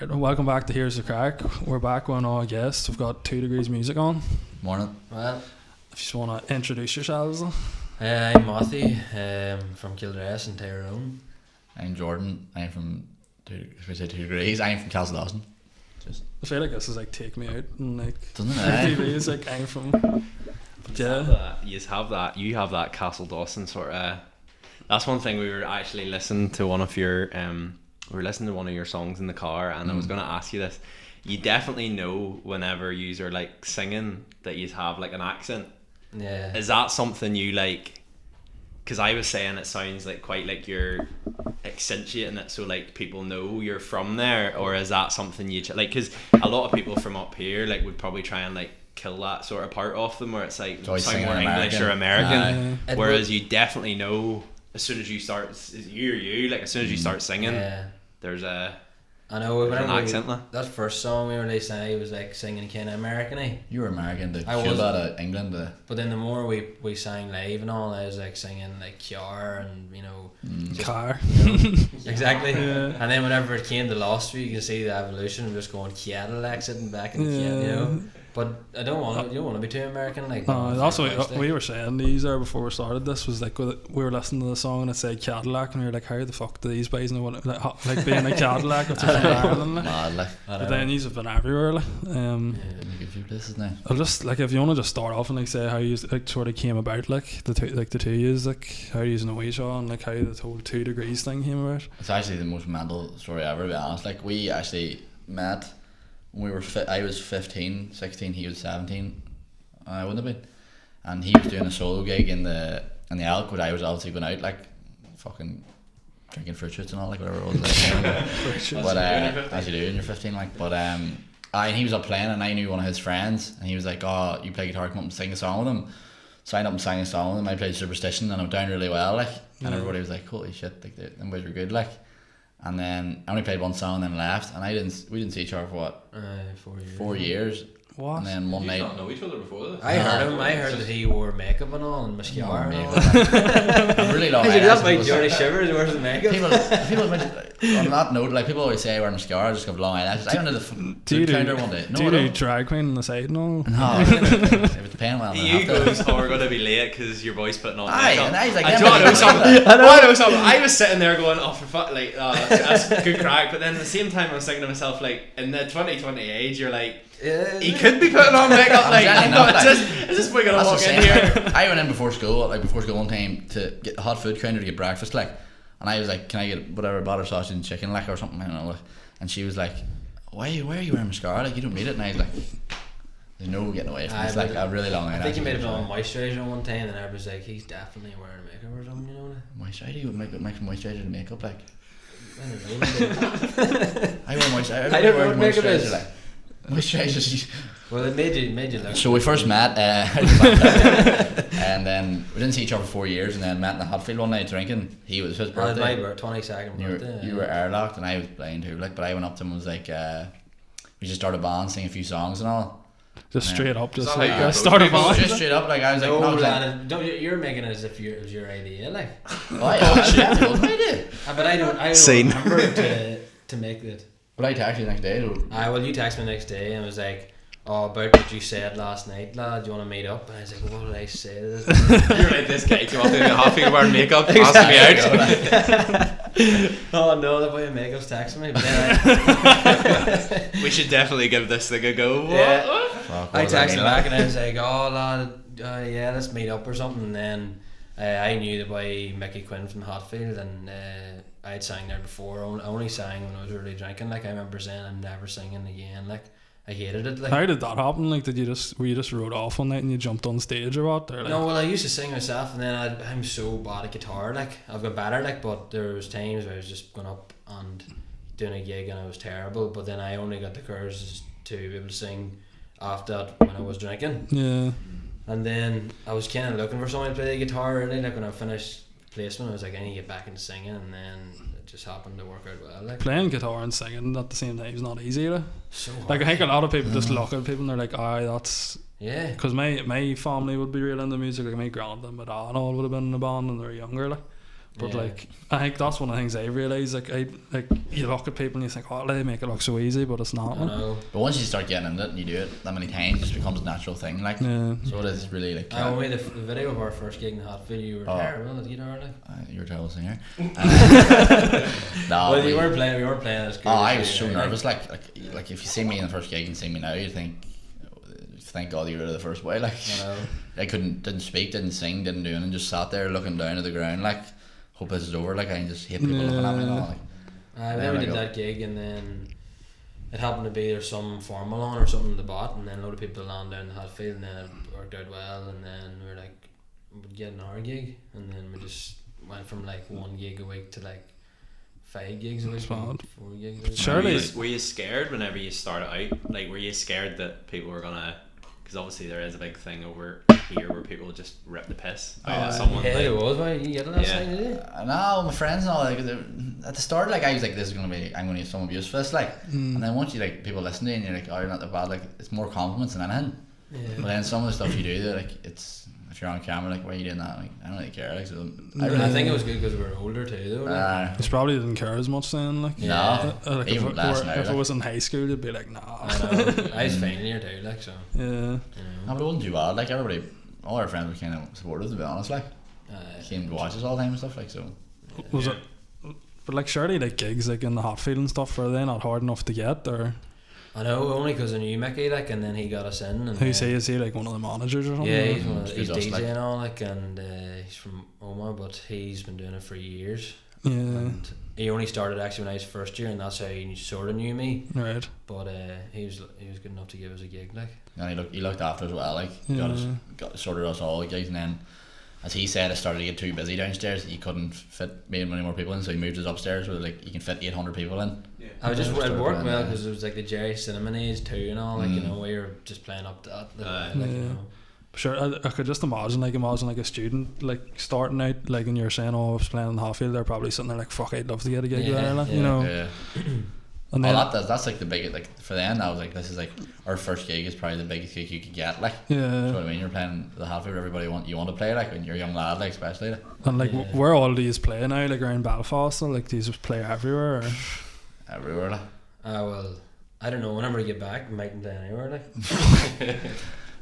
Right, welcome back to Here's the Craic. We're back on our guest. We've got 2 Degrees Music on. Morning. Well, If you just want to introduce yourselves. I'm Matty from Kildress and Tyrone. I'm Jordan. I'm from 2 Degrees. I'm from Castle Just I feel like this is like Take Me Out and like doesn't it? TV is like I'm from. But yeah, You have that Castle Dawson sort of. That's one thing we were actually listening to one of your we were listening to one of your songs in the car, and I was going to ask you this. You definitely know whenever you are like singing that you have like an accent. Yeah. Is that something you like? Because I was saying it sounds like quite like you're accentuating it so like people know you're from there, or is that something you like? Because a lot of people from up here like would probably try and like kill that sort of part off them, where it's like sound more English or American. Whereas you definitely know as soon as you start, you like as soon as you start singing, there's a. I know an accent. That first song we released, I was like singing kind of American-y. You were American. I was out of England. But then the more we sang live and all, I was like singing like Kiar and car. Exactly. Yeah. And then whenever it came to Lost, you can see the evolution of just going Cadillac sitting back in the Kiat, But I don't want to. You don't want to be too American, like. That's what we were saying. These there before we started this was like we were listening to the song and it said Cadillac, and we were like, how the fuck do these guys know what like being a Cadillac? It's from Ireland, like. Mad, like. But then these have been everywhere, like. In a few places now. I'll just like if you want to just start off and like say how you like sort of came about, like the two years, like how you know each other and like how the whole 2 Degrees thing came about. It's actually the most mental story ever, to be honest. Like we actually met. When we were I was 15, 16, he was 17. I wouldn't have been. And he was doing a solo gig in the Elk, but I was obviously going out like fucking drinking fruit shoots and all, like whatever it was. Like, but as you do when you're 15, like. But and he was up playing, and I knew one of his friends, and he was like, "Oh, you play guitar? Come up and sing a song with him." So I went up and sang a song with him. I played Superstition, and I went down really well, like. And everybody was like, "Holy shit! Like them boys were good, like." And then I only played one song and then left, and we didn't see each other for what? 4 years. 4 years. What? And then one Did night. you not know each other before this? I heard that he wore makeup and all and mascara and all. I'm really long. That's why Johnny Shivers wears the makeup. People on that note, like people always say I wear mascara, I just have long eyelashes. I went to the food counter one day. Do you do drag queen on the side and all? No, if it's paying well, You guys are going to be late because your boy's putting on makeup. And I was like, I know something. I know something. I was sitting there going, "Oh, for fuck, like that's good crack." But then at the same time, I was thinking to myself, like, in the 2020 age, you're like, he could be putting on makeup. Like, is this boy gonna walk in here? I went in before school one time to get a hot food counter to get breakfast, like, and I was like, "Can I get whatever butter sausage and chicken, like, or something?" I don't know. Like, and she was like, "Why are you wearing mascara? Like, you don't need it." And I was like, "There's no getting away from this." Like, a really long eyelashes. I think he made it on moisturiser one time, and everybody's like, "He's definitely wearing makeup or something," you know. Moisturiser would make moisturiser to makeup, like. I don't know. I wear moisturiser. I don't know what makeup is. Like, moisturiser. Well, it made you look. So we first met, and then we didn't see each other for 4 years, and then met in the Hatfield one night drinking. He was his birthday. It was my 22nd birthday. You were airlocked, and I was blind too. Like, but I went up to him and was like, we just started a band, sing a few songs and all. Just straight up, just like start a band. Just straight up, like I was like, no, lad, you're making it as if it was your idea, like. That was my idea. But I don't remember to make it. But I texted you the next day. Well, you texted me the next day and was like, "Oh, about what you said last night, lad. Do you want to meet up?" And I was like, "What did I say to this?" You're like, "This guy came up to me halfway wearing makeup, asked me out." Oh no, the boy in makeup's texting me. But then We should definitely give this thing a go. Yeah. Fuck, I texted back and I was like, "Oh lad, yeah, let's meet up or something." And then I knew the boy Mickey Quinn from Hatfield, and I had sang there before. I only sang when I was really drinking. Like I remember saying, "I'm never singing again." Like I hated it. Like, how did that happen? Like, were you just rode off one night and you jumped on stage or what? Or like? no, well, I used to sing myself, and then I'm so bad at guitar. Like I've got better. Like, but there was times where I was just going up and doing a gig and I was terrible. But then I only got the courage to be able to sing after that when I was drinking. Yeah. And then I was kind of looking for someone to play the guitar. Really, like when I finished placement, I was like, I need to get back into singing, and then it just happened to work out well. Like Playing guitar and singing at the same time is not easy. so hard. Like I think a lot of people just look at people and they're like, "Aye, that's." Yeah. Because my family would be real into music. Like my granddad and my dad and all would have been in a band when they were younger. Like, But Yeah. like, I think that's one of the things I realise. Like, you look at people and you think, oh, they make it look so easy, but it's not. I Like. know. But once you start getting into it and you do it that many times, it just becomes a natural thing. Like, Yeah. so it is really like. I only the video of our first gig in Hatfield, you were Oh. terrible at guitar, like. You're a terrible singer. No, Well, you weren't playing as good. Oh, I as was you so did, nervous. Like if you see me in the first gig and see me now, you think, thank God you were there the first way. Like, I know. I didn't speak, didn't sing, didn't do anything, just sat there looking down at the ground. Like, hope this is over. Like, I just hate people looking at me and all. Like, I There never we did go. that gig, and then it happened to be there's some formal on or something in the bot, and then a load of people land down the Hatfield, and then it worked out well, and then we were like, we'd get an hour gig, and then we just went from like 1 gig a week to like 5 gigs a week, Spot. 4 gigs a week. Surely- Were you scared whenever you started out? Like, were you scared that people were gonna? Because obviously there is a big thing over here where people just rip the piss out of someone. Yeah, it Like, was. Why you get it last Yeah. night, did you? I know my friends and all. Like, at the start, like I was like, this is gonna be, I'm gonna use some abuse for this. Like, and then once you like people listen to you and you're like, oh, you're not that bad. Like, it's more compliments than anything. But Yeah. then some of the stuff you do, they're like, it's if you're on camera, like, why are you doing that? Like, I don't really care. Like, so I think it was good because we were older too, though. Like. You probably didn't care as much then. Like, No, like if, even it, last were- night. if it Like, was in high school, you'd be like, nah. I know. I was final year too, like, so. Yeah. You no, know. but it wasn't too bad. Like, everybody, all our friends were kind of supportive, to be honest. Like, came to watch us all the time and stuff. Like, so Was it? But like, surely like gigs like in the Hatfield and stuff, are they not hard enough to get? Or I know, only because I knew Mickey, like, and then he got us in. And who's then- he? Is he like one of the managers or something? Yeah, or- he's one of the, he's Just DJ like- and all, like, and he's from Omagh, but he's been doing it for years. Yeah. And he only started actually when I was first year, and that's how he sort of knew me. Right. But he was good enough to give us a gig, like. and he looked after us as well. Like, Yeah. got sorted us all the gigs, and then, as he said, it started to get too busy downstairs. He couldn't fit many more people in, so he moved us upstairs where like you can fit 800 people in. I was just Yeah, it worked started well playing, because it was like the Jerry Cinnamon age too and all, like, you Mm. know, we were just playing up to that, like, Yeah. you know. Sure, I could just imagine like a student like starting out, like, and you're saying, oh, I was playing in Hatfield, they're probably sitting there like, fuck, I'd love to get a gig Yeah, there, like, you yeah. know. Yeah. And Well, then that's like the biggest, like for them. I was like, this is like our first gig is probably the biggest gig you could get. Like, you know yeah, what I mean? You're playing the Hatfield. Everybody you want to play, like when you're a young lad, like especially. Like, and like Yeah. where all these play now, like around Belfast, or like these just play everywhere. Or? everywhere. Like. Well, I don't know, whenever we get back, we mightn't play anywhere, like.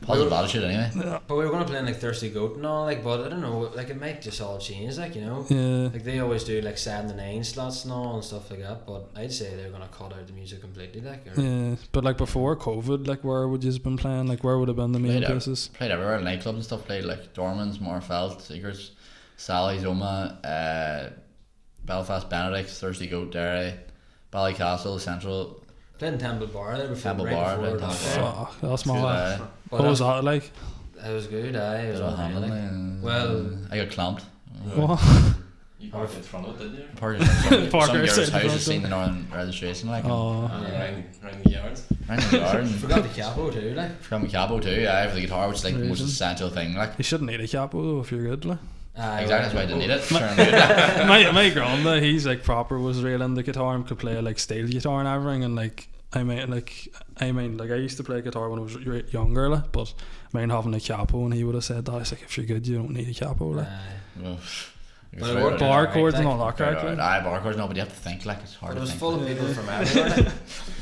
Positive attitude, anyway. But we were going to play in like Thirsty Goat and all, like, but I don't know, like, it might just all change, like, you know. Yeah, Like, they always do like 7 to 9 slots and all and stuff like that, but I'd say they're going to cut out the music completely, like. Or, yeah. But like before COVID, like where would you have been playing? Like where would have been the main places? Played everywhere, nightclubs and stuff. Played like Dorman's, Morfelt, Secrets, Sally's, Oma, Belfast, Benedict's, Thirsty Goat, Derry, Ballycastle, Central. Played in Temple Bar there before. Temple right Bar, before played lockdown. Temple Bar. Fuck, that's Through mad. the- But What was that like? It was good, it was bit of all right, like. Hamlin, Well- I got clamped. What? You parked in front of it, didn't you? Part of some Parker girl's outside the house front has seen door. the Northern registration, like. Oh, Yeah. Around the yards. Around the yard. And Forgot the capo too, like. from a cabo too, yeah, for the guitar, which is like the most Reason. essential thing, like. you shouldn't need a capo though if you're good. Like. Exactly, that's why I didn't need it. Sure, I'm good. my granda, he's like proper was real into guitar and could play like steel guitar and everything, and like I used to play guitar when I was younger, like, but I mean having a capo, and he would have said that. It's like, if you're good, you don't need a capo, like. Well, But it worked Bar alright, chords and like. all that Right, crack. right. Bar chords, no, but you have to think, like, it's hard But it to was think. full of people from everywhere, like.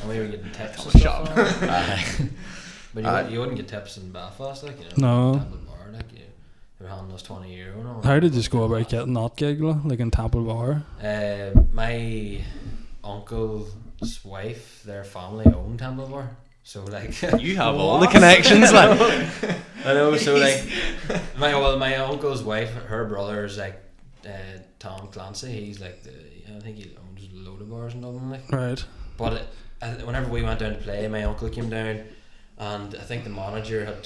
And we were getting tips and stuff. But you wouldn't get tips in Belfast, like, you know. No. Temple Bar, like, you were handing us €20 and all. How did you go about getting that gig, like in Temple Bar? My uncle's wife, their family owned Temple Bar, so like You have all the connections, like. I know. So like my uncle's wife, her brother is like Tom Clancy. He's like I think he owns a load of bars and nothing like. Right. But whenever we went down to play, my uncle came down, and I think the manager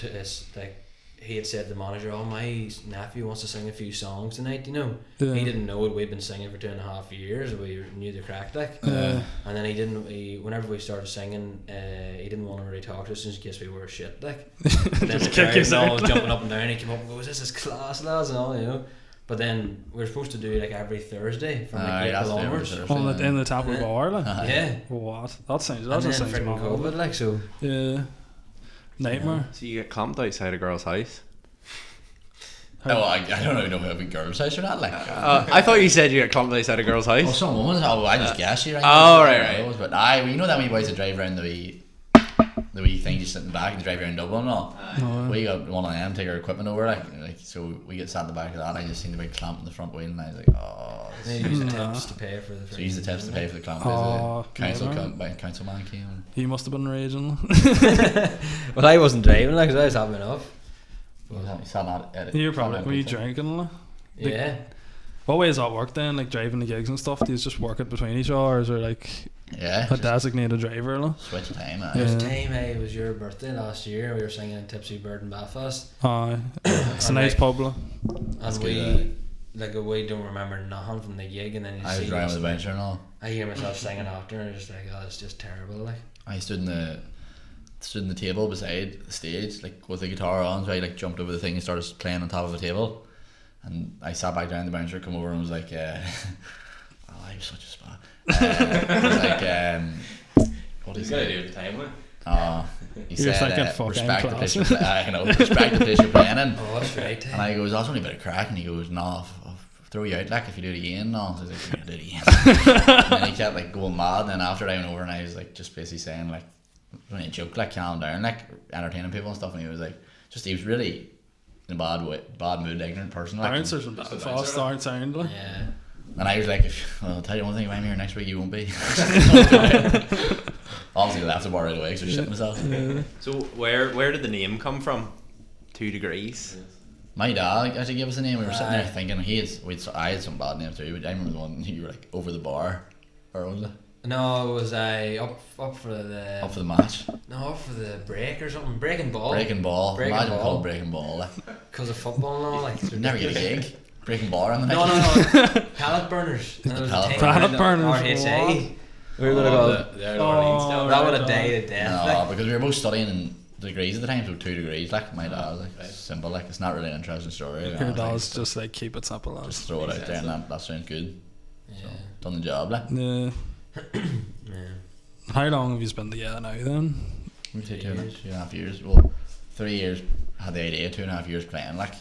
he had said to the manager, "Oh, my nephew wants to sing a few songs tonight." You know, Yeah. he didn't know what we'd been singing for 2.5 years. We knew the crack, like. Yeah. And then whenever we started singing, he didn't want to really talk to us in case we were shit, like. And then the kick crowd us and all out. was jumping up and down. He came up and goes, "This is class, lads," and all, you know. But then we were supposed to do like every Thursday from like that's April every onwards. Thursday. On the, in the Temple Bar, like. Yeah. What? That sounds. And That then just sounds freaking mad. COVID, like, so. Yeah. Nightmare. So you get clamped outside a girl's house. Oh, I don't even know if a girl's house or not. Like, I thought you said you got clumped outside a girl's house. well, some woman. Oh, I just guessed you. Right? Oh, right. But well, you know that wee boys that drive around the wee thing just sitting back and drive around Dublin and all. We got one of them take our equipment over, like so we get sat in the back of that. I just seen the big clamp in the front wheel, and I was like, oh. They use the tips to pay for the. So use the tips to pay for the clamp. Councilman came. And He must have been raging. Well, I wasn't driving, like, 'cause I was having enough. he sat at it. You're probably were you drinking? Like? Yeah. What way does that work then? Like driving the gigs and stuff? Do you just work it between each hours or like Yeah. a designated driver? Like? Switch time. There was a time it was your birthday last year. We were singing in Tipsy Bird in Belfast. Aye, it's a And, nice like, pub. Like. And good, we don't remember nothing from the gig, and then you I was see driving us, with the bencher and all. I hear myself singing after, and it's like, oh, it's just terrible. Like, I stood in the table beside the stage, like with the guitar on, so I like jumped over the thing and started playing on top of the table. And I sat back down, the bouncer come over and was like, oh, I was such a spa. It was like, what is it? do at the time, like. He You're said, thinking fucking respect the place class. I know, respect the place you're playing in. oh, that's right. And I goes, that's only a bit of crack. And he goes, no, I'll throw you out like if you do it again. No, so I was like, I'm gonna do it again. And then he kept like going mad. And then after I went over and I was like just basically saying like, it was only a joke, like calm down, like entertaining people and stuff. And he was like, he was really in a bad mood, ignorant person. Like, Bouncers and Belfast aren't sound like. Yeah. and I was like, well, I'll tell you one thing, if I'm here next week, you won't be. Obviously, I left the bar right away because I was shitting myself. Yeah. So where did the name come from? 2 Degrees. My dad actually gave us a name. We were sitting there Aye. thinking I had some bad names too, but I remember the one you were like over the bar, or was it No, it was up for the up for the match? up for the break or something. Breaking ball. Breaking ball. Breaking Imagine ball. called breaking ball. Like, Because of football and all. Like, you'd never get a gig. Breaking ball on the No, next. no. Pallet burners. And there was a Pallet team burners. around Pallet the burners, RHA. We were gonna go. Oh, That would right have died to death. No, Like. because we were both studying in degrees at the time, so 2 degrees. Like my dad was like simple. Like it's not really an interesting story. Your Like, dad's just like keep it simple. Lads. just throw it out there, and that sounds good. Yeah. Done the job. Like Yeah. Yeah. How long have you been together now then? we take 2 years. and a half years. Well, 3 years had the idea. 2.5 years playing. Like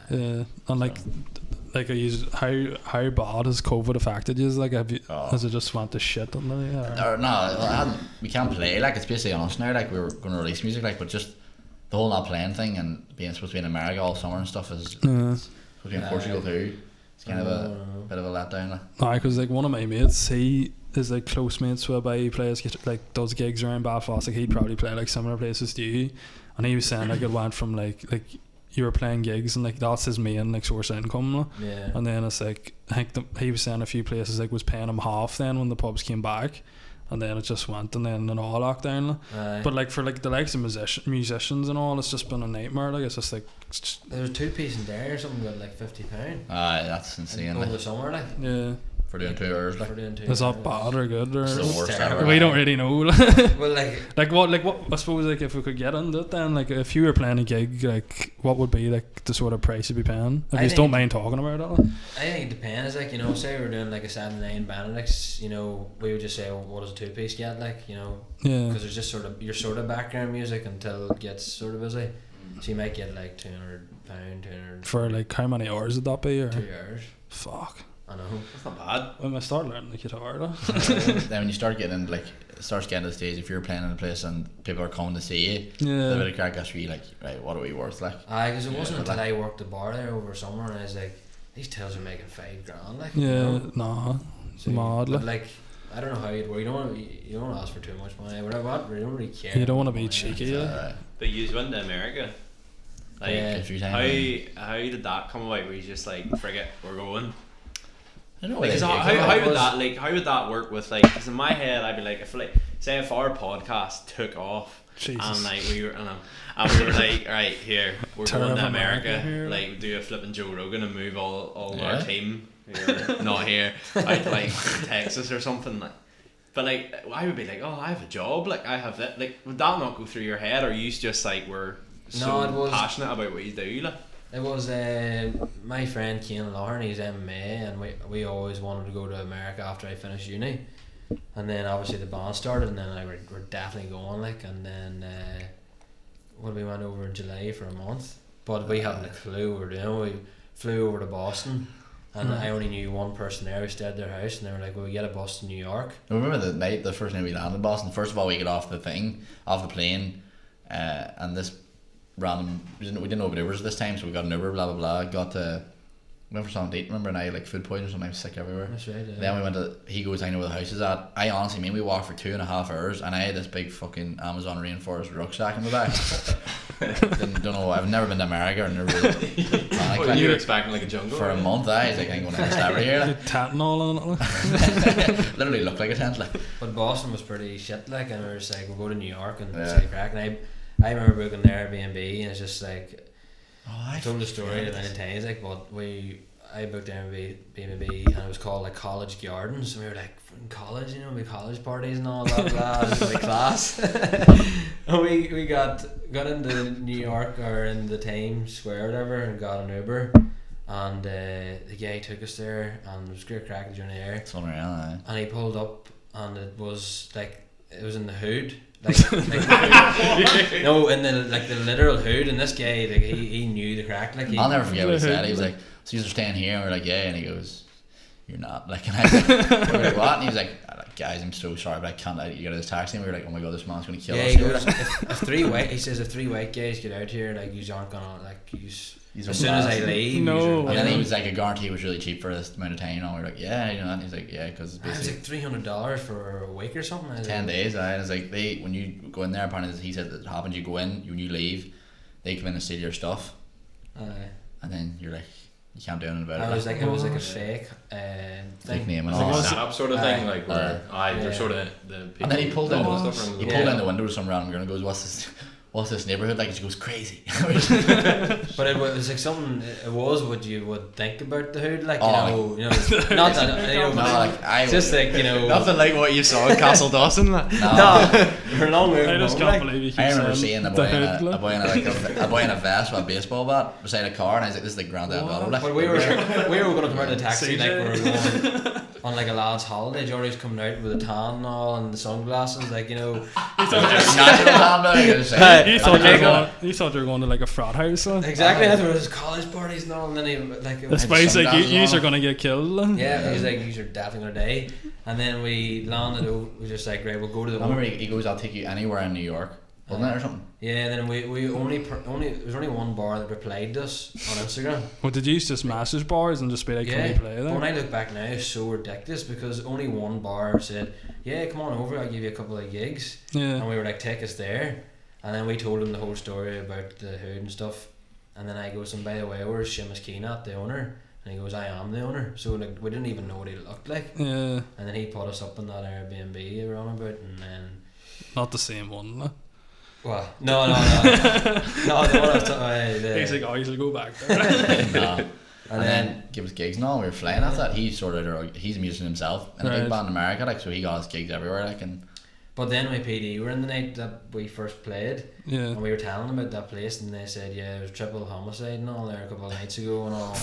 Yeah, and like are you, how bad has COVID affected you? Like have you, Oh. has it just went to shit on the or no, we can't play. Like it's basically on us now. Like we were going to release music. Like but just the whole not playing thing and being supposed to be in America all summer and stuff is Yeah. supposed to be in Portugal too. It's kind of a bit of a letdown. Like. Aye, because like one of my mates, he is like close mates whereby he plays like does gigs around Belfast. Like he'd probably play like similar places to you, and he was saying like it went from like you were playing gigs and like that's his main like source of income, like. Yeah. And then it's like I think he was saying a few places like was paying him half then when the pubs came back, and then it just went and then all lockdown. Like. Aye. But like for like the likes of musicians and all, it's just been a nightmare. Like it's just like There was 2 piece in there or something got like £50 That's insane. over Like, the summer, like. yeah. for doing 2 hours. Like For doing 2 Is that hours. bad or good or it's the worst terrible. ever. we don't really know. Well, like, Like what I suppose like if we could get into it then, like if you were playing a gig, like what would be like the sort of price you'd be paying if I you think- don't mind talking about it, like. I think it depends. Like, you know, say we're doing like a 7-9 Benedicts, you know, we would just say, well, what does a 2-piece get? Like, you know, Yeah. because there's just sort of your sort of background music until it gets sort of busy. So you might get like £200, 200 For like how many hours would that be or 2 hours. fuck. I know. That's not bad. When I start learning the guitar, like. Then when you start getting like it starts getting to the stage, if you're playing in a place and people are coming to see you, the bit Yeah. of crack that's really like, right, what are we worth? Like Because it Yeah, wasn't but until like- I worked the bar there over summer and I was like, these tills are making $5,000, like. Yeah, You know? nah. So, Mad, but like. like, I don't know how you'd work. You don't want to ask for too much money. Whatever. You don't really care. You don't want to be Money. cheeky, like. right. But you went to America. Like, Yeah. A few times. how did that come about? Where you just like, forget, we're going. I don't know. Like, Like, how would that work with like? Because in my head, I'd be like, if our podcast took off Jesus. and like we were like, right here, we're Tour going of to America America, here. like do a flipping Joe Rogan and move all Yeah. our team here, not here, out to like Texas or something like. But like, I would be like, oh, I have a job, like I have that. Like, would that not go through your head, or you just like were so it was- passionate about what you do, like? It was my friend Cian Lawren, he's MMA, and we always wanted to go to America after I finished uni. And then obviously the band started, and then we're definitely going, like, and then we went over in July for a month. but we hadn't a clue what we were doing. We flew over to Boston, and I only knew one person there who stayed at their house, and they were like, well, we get a bus to New York. I remember the first night we landed in Boston. First of all, we get off the plane, and this random, we didn't know about Ubers this time, so we got an Uber, blah blah blah. Went for something to eat, remember, and I like food poisoning or something, I was sick everywhere. That's right. Then we went to, he goes, I know where the house is at. I honestly mean, we walked for 2.5 hours, and I had this big fucking Amazon rainforest rucksack in my back. Don't know, I've never been to America, or never really What you were expecting, like a jungle? for a month. I was like, I'm going to start right here. Like tent and all on it. Literally looked like a tent. Like. But Boston was pretty shit, like, and we were just like, we'll go to New York and Yeah. see Craic. And I remember booking their Airbnb, and it's just like, I told the story a million times, like, but I booked Airbnb and it was called like College Gardens, and we were like, in college, you know, we college parties and all that, blah, it was like class. And we got into New York, or in the Times Square or whatever, and got an Uber, and the guy took us there, and it was great crack during the air. It's unreal, eh? And he pulled up, and it was in the hood. No, in the literal hood, and this guy, like, he knew the crack. Like, I'll never forget what he said. He was like, so you're staying here? And we're like, yeah. And he goes, you're not. Like, and I was like, we were like, what? And he was like, guys, I'm so sorry, but I can't let you get this taxi. And we were like, oh my god, this man's going to kill us. He goes, if three white guys get out here, like, you aren't gonna, like, as soon as I leave. No. And then he was like, a guarantee was really cheap for this amount of time. You know, we were like, yeah, you know. And he's like, yeah, because it's It was basically like $300 for a week or something. 10 days. And it's like, when you go in there, apparently he said that it happens. You go in, when you leave, they come in and steal your stuff, and then you're like, you can't do anything about it. It was like a fake Fake name and It's like all. a setup sort of thing, like where they're yeah. sort of the people. And then he pulled that down, do stuff from he the pulled wall. down the window to some random girl and goes, what's this neighbourhood like? And she goes, crazy. But it was like something. It was what you would think about the hood, like, you know, not that, you know, No, like, I just like, you know, Nothing like what you saw in Castle Dawson. Like. no, we're a long way I from just home, can't like. believe you keep I remember saying seeing a the boy, hood, like. a boy in a vest with a baseball bat beside a car, and I was like, this is the Grandad Auto. Like, But we were going to come out of the taxi, like, CJ. we were going on like a lad's holiday. Jordy's coming out with a tan and all, and the sunglasses, like, you know. natural handbag, I was Hey. saying. You thought you were going to like a frat house. Like. Exactly, that's where his college parties and all, and then he like. This place like sunglasses you on. are gonna get killed. Like. Yeah, he's like, you're definitely gonna die. And then we landed. We were just like, right, we'll go to the. I remember he goes, I'll take you anywhere in New York, wasn't it, or something? Yeah, and then we only there was only one bar that replied to us on Instagram. Well, did you just message bars and just be like, can we play but when there? I look back now, it's so ridiculous because only one bar said, yeah, come on over, I'll give you a couple of gigs. Yeah. And we were like, take us there. And then we told him the whole story about the hood and stuff. And then I goes, and by the way, where's Seamus Keenat, the owner? And he goes, I am the owner. So like, we didn't even know what he looked like. Yeah. And then he put us up in that Airbnb we were on about, and then. Not the same one. Like. Well, no, the one I was talking He's like, oh, he'll go back there. No. And then give us gigs and all. We were flying after that. He sorted out. He's a musician himself in a big Right. band in America, like, so he got us gigs everywhere, like, and But then my PD were in the night that we first played, Yeah. and we were telling them about that place, and they said, yeah, there was triple homicide and all there a couple of nights ago and all.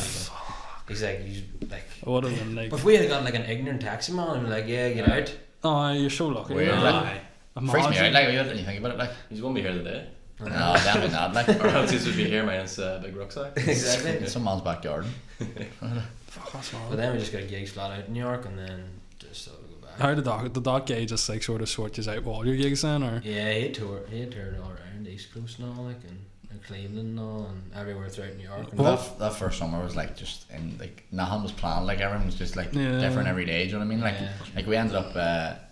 He's like, I would have been like, but if we had got like an ignorant taxi man and be like, yeah, get out. oh, you're so lucky. weird. Like. Like, freaks me out. Like, when you think about it, like, He's gonna be here today, no, definitely not. Like, or else he's would be here minus big rucksack. Exactly. it's some man's backyard. Fuck, that's mad. But then we just got gigs flat out in New York, and then just thought we'd go back. How did the guy just like sort of sort you out with all your gigs then, or? Yeah, he had toured all around the East Coast and all, like, and Cleveland and all, and everywhere throughout New York. And That first summer was like just in, like, nothing was planned. Like, everything was just like Yeah. different every day. Do you know what I mean? Like, Yeah. like we ended up.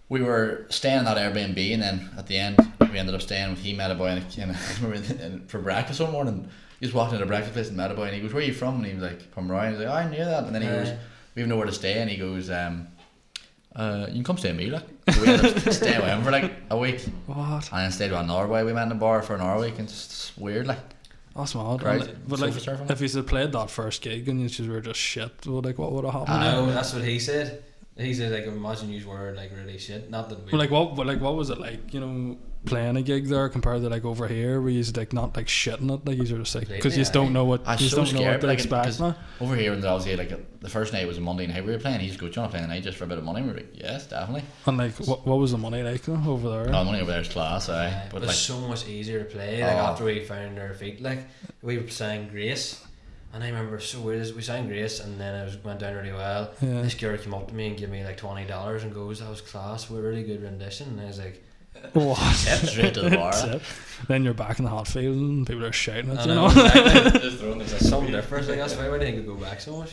We were staying in that Airbnb, and then at the end we ended up staying with. He met a boy for breakfast one morning. He just walked into the breakfast place and met a boy, and he goes, "Where are you from?" And he was like, "From Roy." He was like, "Oh, I knew that." And then he goes, "We have nowhere to stay," and he goes, "You can come stay with me." Like, so we ended up staying with him for like a week, What? and then stayed with another boy. We met in a bar for another week, and just weird, like. That's mad. Right. And, but like, Sofa surfing? if you had played that first gig and you just were just shit, well, like, what would have happened? No, that's what he said. He said like imagine you were like really shit. Not that we. Well, what was it like? You know, playing a gig there compared to like over here, where you like not like shitting it, like you just like because you just don't know what I was you so don't know scared, what to like, expect. 'cause Man. over here, and obviously like the first night was a Monday night we were playing. He just go, "Do you want to play tonight just for a bit of money?" We were like, "Yes, definitely." And like, what was the money like though, over there? No, money over there is class, But but it's like, so much easier to play. Like after we found our feet, like we sang Grace, and I remember so weird. We sang Grace, and then it went down really well. Yeah. This girl came up to me and gave me like $20 and goes, "That was class. We're really good rendition." And I was like, What? straight to the bar. That's it. Then you're back in the hot field and people are shouting at I you know, know. exactly. Just throwing There's this. something different. Like that's why I think we go back so much.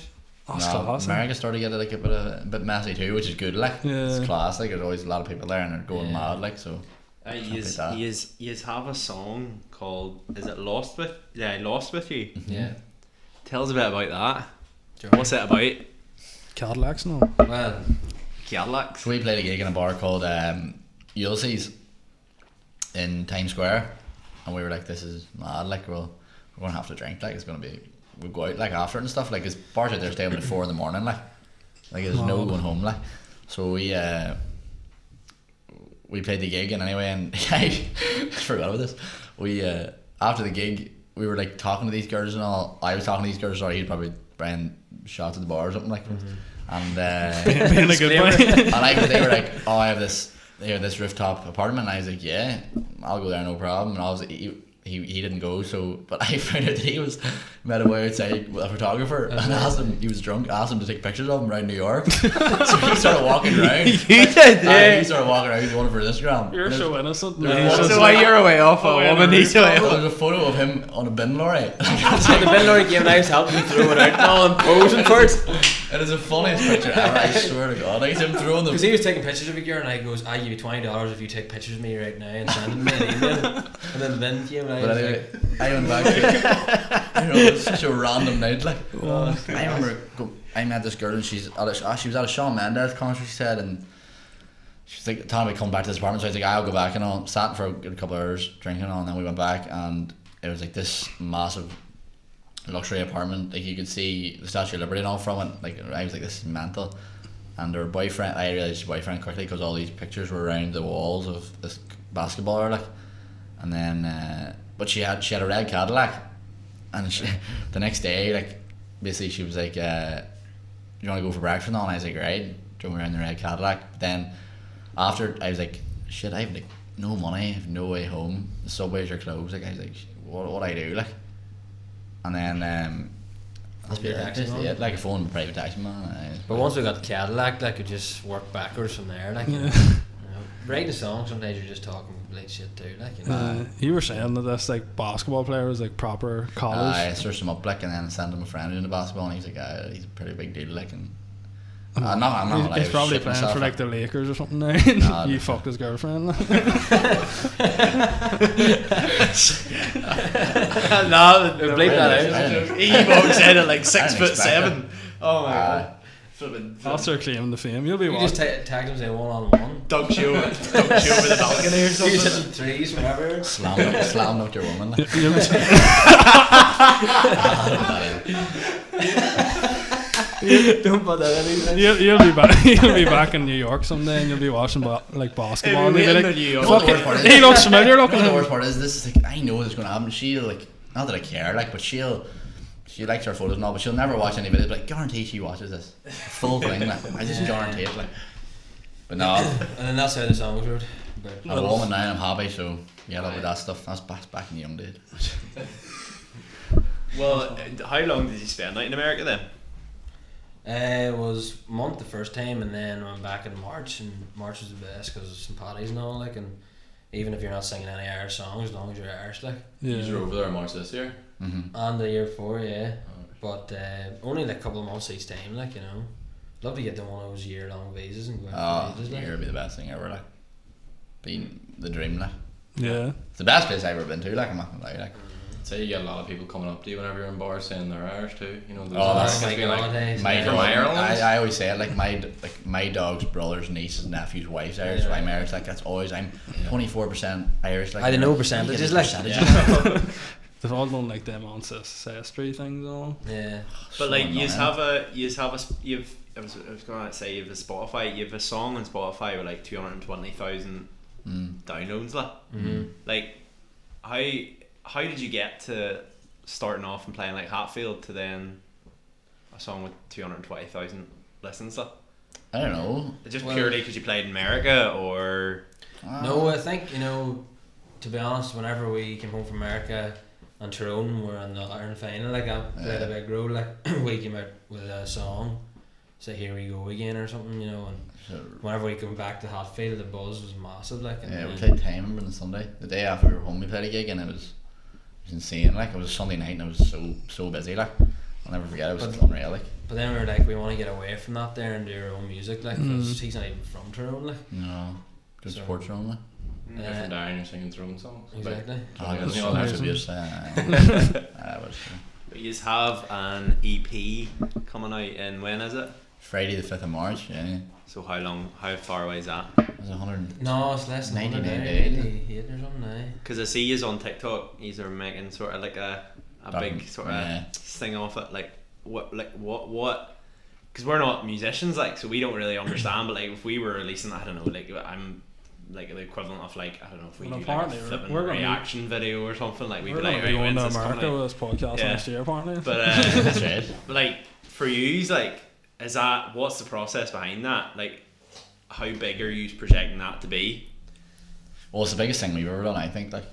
That's No, class. America started to get like a bit messy too, which is good. Like Yeah. it's class. Like there's always a lot of people there and they're going Yeah. mad. Like so. You have a song called, is it Lost With You? Yeah. Tell us a bit about that. Sure. What's it about? Cadillacs, no. Well, Cadillacs. So we played a gig in a bar called Ulysses in Times Square, and we were like, "This is mad! Like, we're gonna have to drink. Like, it's gonna be we'll go out like after it and stuff. Like, his bars out there staying at 4 a.m. Like there's no Mad. going home. Like, so we played the gig, and anyway, and I forgot about this. We after the gig, we were like talking to these girls and all. I was talking to these girls. Sorry, he'd probably buying shots at the bar or something like. And Being a good boy. and they were like, "Oh, I have this rooftop apartment." And I was like, "Yeah, I'll go there, no problem." And obviously he didn't go, so but I found out that he was met a boy outside with a photographer and asked him, he was drunk, asked him to take pictures of him around New York. So he started walking around. You did, yeah. He started walking around, he wanted for Instagram. You're And so innocent. there's one- So while you're away off a woman, he's away there off. was a photo of him on a bin lorry. so the bin lorry came and I was helping him throw it out and all and posing for it. It is the funniest picture ever, I swear to God. Like, he's him throwing Because the he was taking pictures of a girl and I goes, "I give you $20 if you take pictures of me right now and send me an email." And then the bin came and I But was anyway, like, I went back to you know, it's such a random night. Like, I remember I met this girl and she was at a Shawn Mendes concert, she said, and she's like telling me come back to this apartment. So I was like, "I'll go back," and I sat for a good couple of hours drinking, and then we went back, and it was like this massive luxury apartment. Like you could see the Statue of Liberty and all from it. Like I was like, "This is mental." And her boyfriend, I realised his boyfriend quickly because all these pictures were around the walls of this basketballer, like. And then, but she had a red Cadillac, and the next day, like, basically she was like, "Do you want to go for breakfast?" And I was like, "Right," drove around the red Cadillac. But then, after I was like, "Shit, I have like no money, I have no way home. The subways are closed." Like I was like, "What do I do?" Like, and then that's Your taxi man? it. Like a phone private taxi man. but once we got the Cadillac, like, could just work backwards from there. Like, you know, writing a song, sometimes you're just talking complete shit too. Like, you know. You were saying that this like basketball player was like proper college. I searched him up, like, and then sent him a friend doing the basketball, and he's like, he's a pretty big deal, like, and I'm not gonna lie, I He's was probably shitting playing myself, for like the Lakers or something now. Nah, You no. fucked his girlfriend. No, Bleep that out. He walks in at like I didn't expect 6'7". Oh my Uh, god. Flippin' I'll start claiming the fame. You'll be You watching. just tagged him saying 1-on-1. Dunks you over the balcony or You something. just hitting threes from everywhere. slammed up your woman, like. You'll be- Don't put that in. You'll be back. You'll be back in New York someday, and you'll be watching like basketball. And Every you'll be week like, in New York. You know what the worst part "Fuck is? it, he looks familiar You know looking." what the worst part is? This is like, I know this is gonna happen. She'll like, not that I care, like, but she likes our photos and all, but she'll never watch any videos. But, like, guarantee she watches this full thing. Like, I just guarantee it. Like, but no, And then that's how the song was wrote. I'm a woman now. I'm happy, so yeah, I love that stuff. That's back in the young days. Well, how long did you spend out in America then? It was a month the first time, and then went back in March, and March was the best because of St. Paddy's and all, like, and even if you're not singing any Irish songs, as long as you're Irish, like. You were Yeah. over there in March this year. Mm-hmm. And the year before, yeah. But only like a couple of months each time, like, you know. Love to get them one of those year-long visas and go out Oh, for ages, like. here would be the best thing ever, like. Being the dream, like. Yeah. It's the best place I've ever been to, like, I'm not gonna lie, like. Say you get a lot of people coming up to you whenever you're in bars saying they're Irish too. You know, there's Oh, always that's gonna my be God, like, hey. My From dog, Ireland? I always say it, like my dog's brother's niece's nephew's wife's Irish, so I'm Irish, like that's always I'm 24% Irish, like I don't know you percentages, get like. percentages. They've all done like them ancestry things and all. Yeah. But So like annoying. I was going to say you have a Spotify, you have a song on Spotify with like 220,000 downloads. Like how did you get to starting off and playing like Hatfield to then a song with 220,000 listens? I don't know. Just purely because you played in America, or No, I think, to be honest, whenever we came home from America and Tyrone were in the Iron final, like I played a big role, like we came out with a song, say Here We Go Again or something, and So, whenever we came back to Hatfield, the buzz was massive, like. And yeah, we played Time on the Sunday. The day after we were home, we played a gig, and it was insane. Like, it was a Sunday night, and it was so busy. Like, I'll never forget. It was unreal. Like, But then we were like, we want to get away from that there and do our own music, like, because he's not even from Tyrone, like. no, good So- sports only. Different Darren, you're singing Throne songs. Exactly. I But- guess Yeah, all that's that abuse. but you have an EP coming out, and when is it? Friday the 5th of March. Yeah, So how far away is that? it was 100. No, it's less than 99 100 days. 88 or something now. Because I see you on TikTok, you are making sort of like a big sort of Yeah. thing off it. Like what? Because we're not musicians, like, so we don't really understand. But like, if we were releasing, I don't know, like I'm like the equivalent of like, I don't know, if we Well, do like a apparently flipping we're gonna be- reaction video or something, like we'd We're be like, going to be right, going when's to this coming America out? with this podcast Yeah. next year, apparently. But That's right. but like for you, like, what's the process behind that? Like, how big are you projecting that to be? Well, it's the biggest thing we've ever done, I think. Like,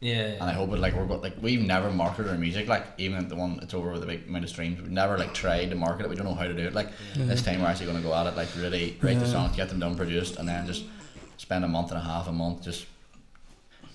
and I Yeah. hope it we've never marketed our music, like, even at the one it's over with a big amount of streams. We've never like tried to market it. We don't know how to do it. Like, this time we're actually going to go at it, like, really write the songs, get them done, produced, and then just spend a month just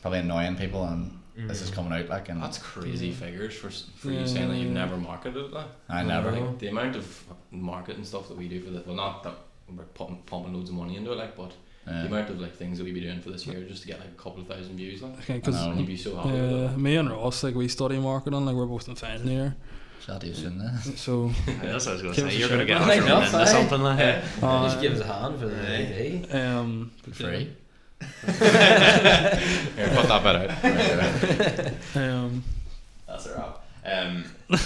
probably annoying people, and this is coming out, like, and That's crazy figures for Yeah. you saying that you've never marketed it. Like, I never. know. like the amount of marketing stuff that we do for not that we're pumping loads of money into it, like, but the amount of like things that we be doing for this year just to get like a couple of thousand views, like, Okay, 'cause I know. you'd be so happy with it. me and Ross, like, we study marketing, like, we're both in final year, Chat to you soon then. so That's what I was going Give to us say. a You're going to shout. get Like us enough, into eh? something like that. Just give us a hand for the EP. but Free. Here, put that bit out. That's a wrap.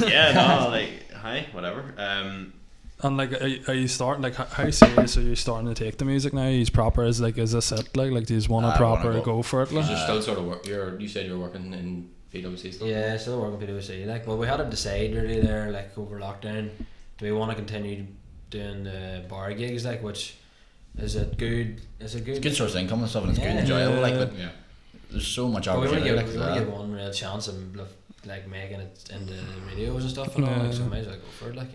Yeah, no, like, hi, whatever. And like, are you starting, like, how serious are you starting to take the music now? Is proper, is this it, like do you just want to I wanna proper go. go for it, like? You're still sort of you said you're working in PwC stuff. Yeah, still working PwC. Like, well, we had to decide really there, like, over lockdown, do we want to continue doing the bar gigs, like, which is a good. It's a good source of income and stuff, and it's good and enjoyable, like, but Yeah. there's so much But we only opportunity. give, Like, we only that. give one real chance of like making it into radios and stuff and all, like, so might as well go for it, like,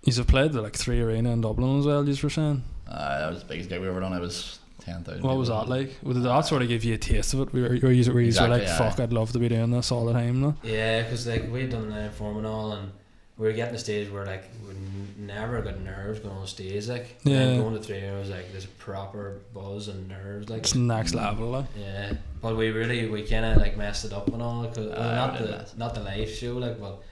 You have played the like 3 Arena in Dublin as well, you were saying. That was the biggest gig we ever done. It was 10,000. What was that like? Did that sort of give you a taste of it? Were you Exactly, like, yeah. fuck, I'd love to be doing this all the time, no? Yeah, because like we'd done the form and all, and we were getting to the stage where like we never got nerves going on stage, like, and then Yeah. going to 3 hours, like, there's a proper buzz and nerves, like. It's next level, like. Yeah, but we kind of like messed it up and all, cause we did not the live show, like, but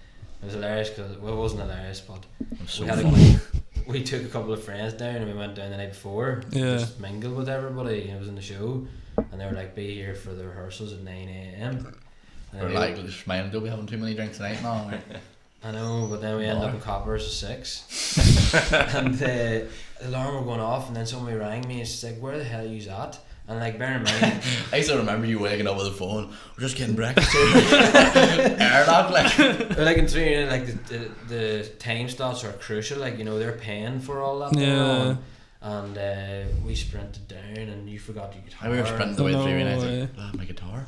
it was hilarious because it wasn't hilarious, but It was so we had funny. we took a couple of friends down and we went down the night before, Yeah. just mingled with everybody. It was in the show, and they were like, be here for the rehearsals at 9 a.m. And We're then like smiling, don't be having too many drinks tonight. No, I know, but then we ended up in Coppers at 6 and the alarm were going off, and then somebody rang me and she's like, where the hell are you at? And like, bear in mind, I still remember you waking up with a phone. We're just getting breakfast. Airlock, like. like in 3 a.m, like the time slots are crucial, like, they're paying for all that going Yeah. on. And we sprinted down and you forgot your guitar. We were sprinting away No 3 and I was way. like, "Ah, my guitar."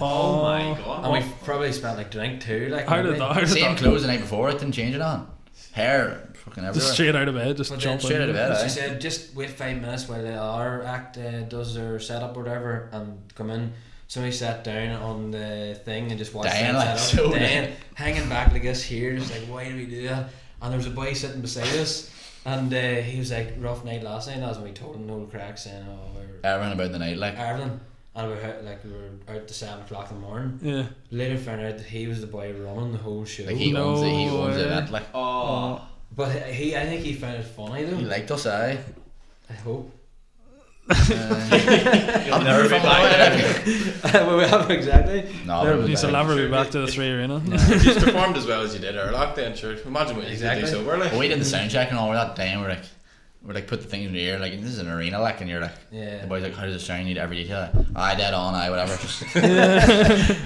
Oh my god. And we probably spent like drink too, like, How maybe. did that? Same clothes the night before. I didn't change it on. Hair fucking everywhere. Just straight out of bed, just But jump then straight out of bed. She aye. said, just wait 5 minutes while our act does their setup or whatever, and come in. Somebody sat down on the thing and just watched Dying, them like, set up, so dying, hanging back like this here, just like, why do we do that? And there was a boy sitting beside us, and he was like, rough night last night. That's when we told him the old Craic, saying, oh, we're Everything about the night, like. everything. And we were out to 7 o'clock in the morning. Yeah. Later found out that he was the boy running the whole show. Like, he owns it. He No owns the way. event, like. Oh. But I think he found it funny though. He liked us, aye. I hope. I'll Never be back. We have exactly. No, There, it was you shall like- never be back to the 3 Arena. If you performed as well as you did Airlock, then sure. Imagine what you Exactly. could do sober. Like. But we did the sound check and all that day, and we're like put the things in the ear, like this is an arena, like, and you're like, Yeah. the boys like, how does it sound? You need every detail. I dead on, whatever. Just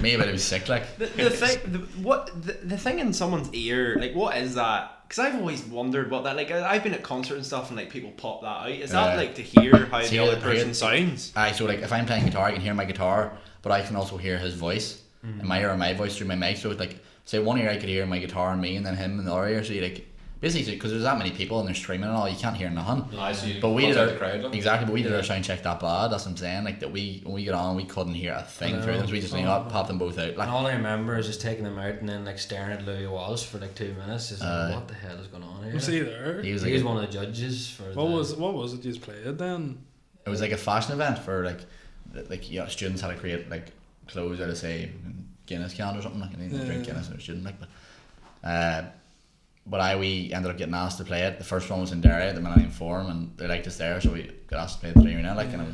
me, but it was sick, like. The thing in someone's ear, like, what is that? Because I've always wondered what that, like, I've been at concerts and stuff and like people pop that out. Is that like to hear how See, the other I person hear- sounds? So like if I'm playing guitar, I can hear my guitar, but I can also hear his voice in my ear and my voice through my mic. So it's like, say one ear I could hear my guitar and me, and then him in the other ear. So you like basically because there's that many people and they're streaming and all, you can't hear nothing. But we did our sound check that bad. That's what I'm saying. Like that when we get on, we couldn't hear a thing through them. So we just pop them both out. Like And all I remember is just taking them out and then like staring at Louis Walsh for like 2 minutes. Just like, what the hell is going on here? Was he there? he was He like was one of the judges for. What was it you played then? it was like a fashion event for like students had to create like clothes out of say Guinness can or something like, and they drink Guinness or student like, but we ended up getting asked to play it. The first one was in Derry at the Millennium Forum, and they liked us there, so we got asked to play the 3 Arena, like, and it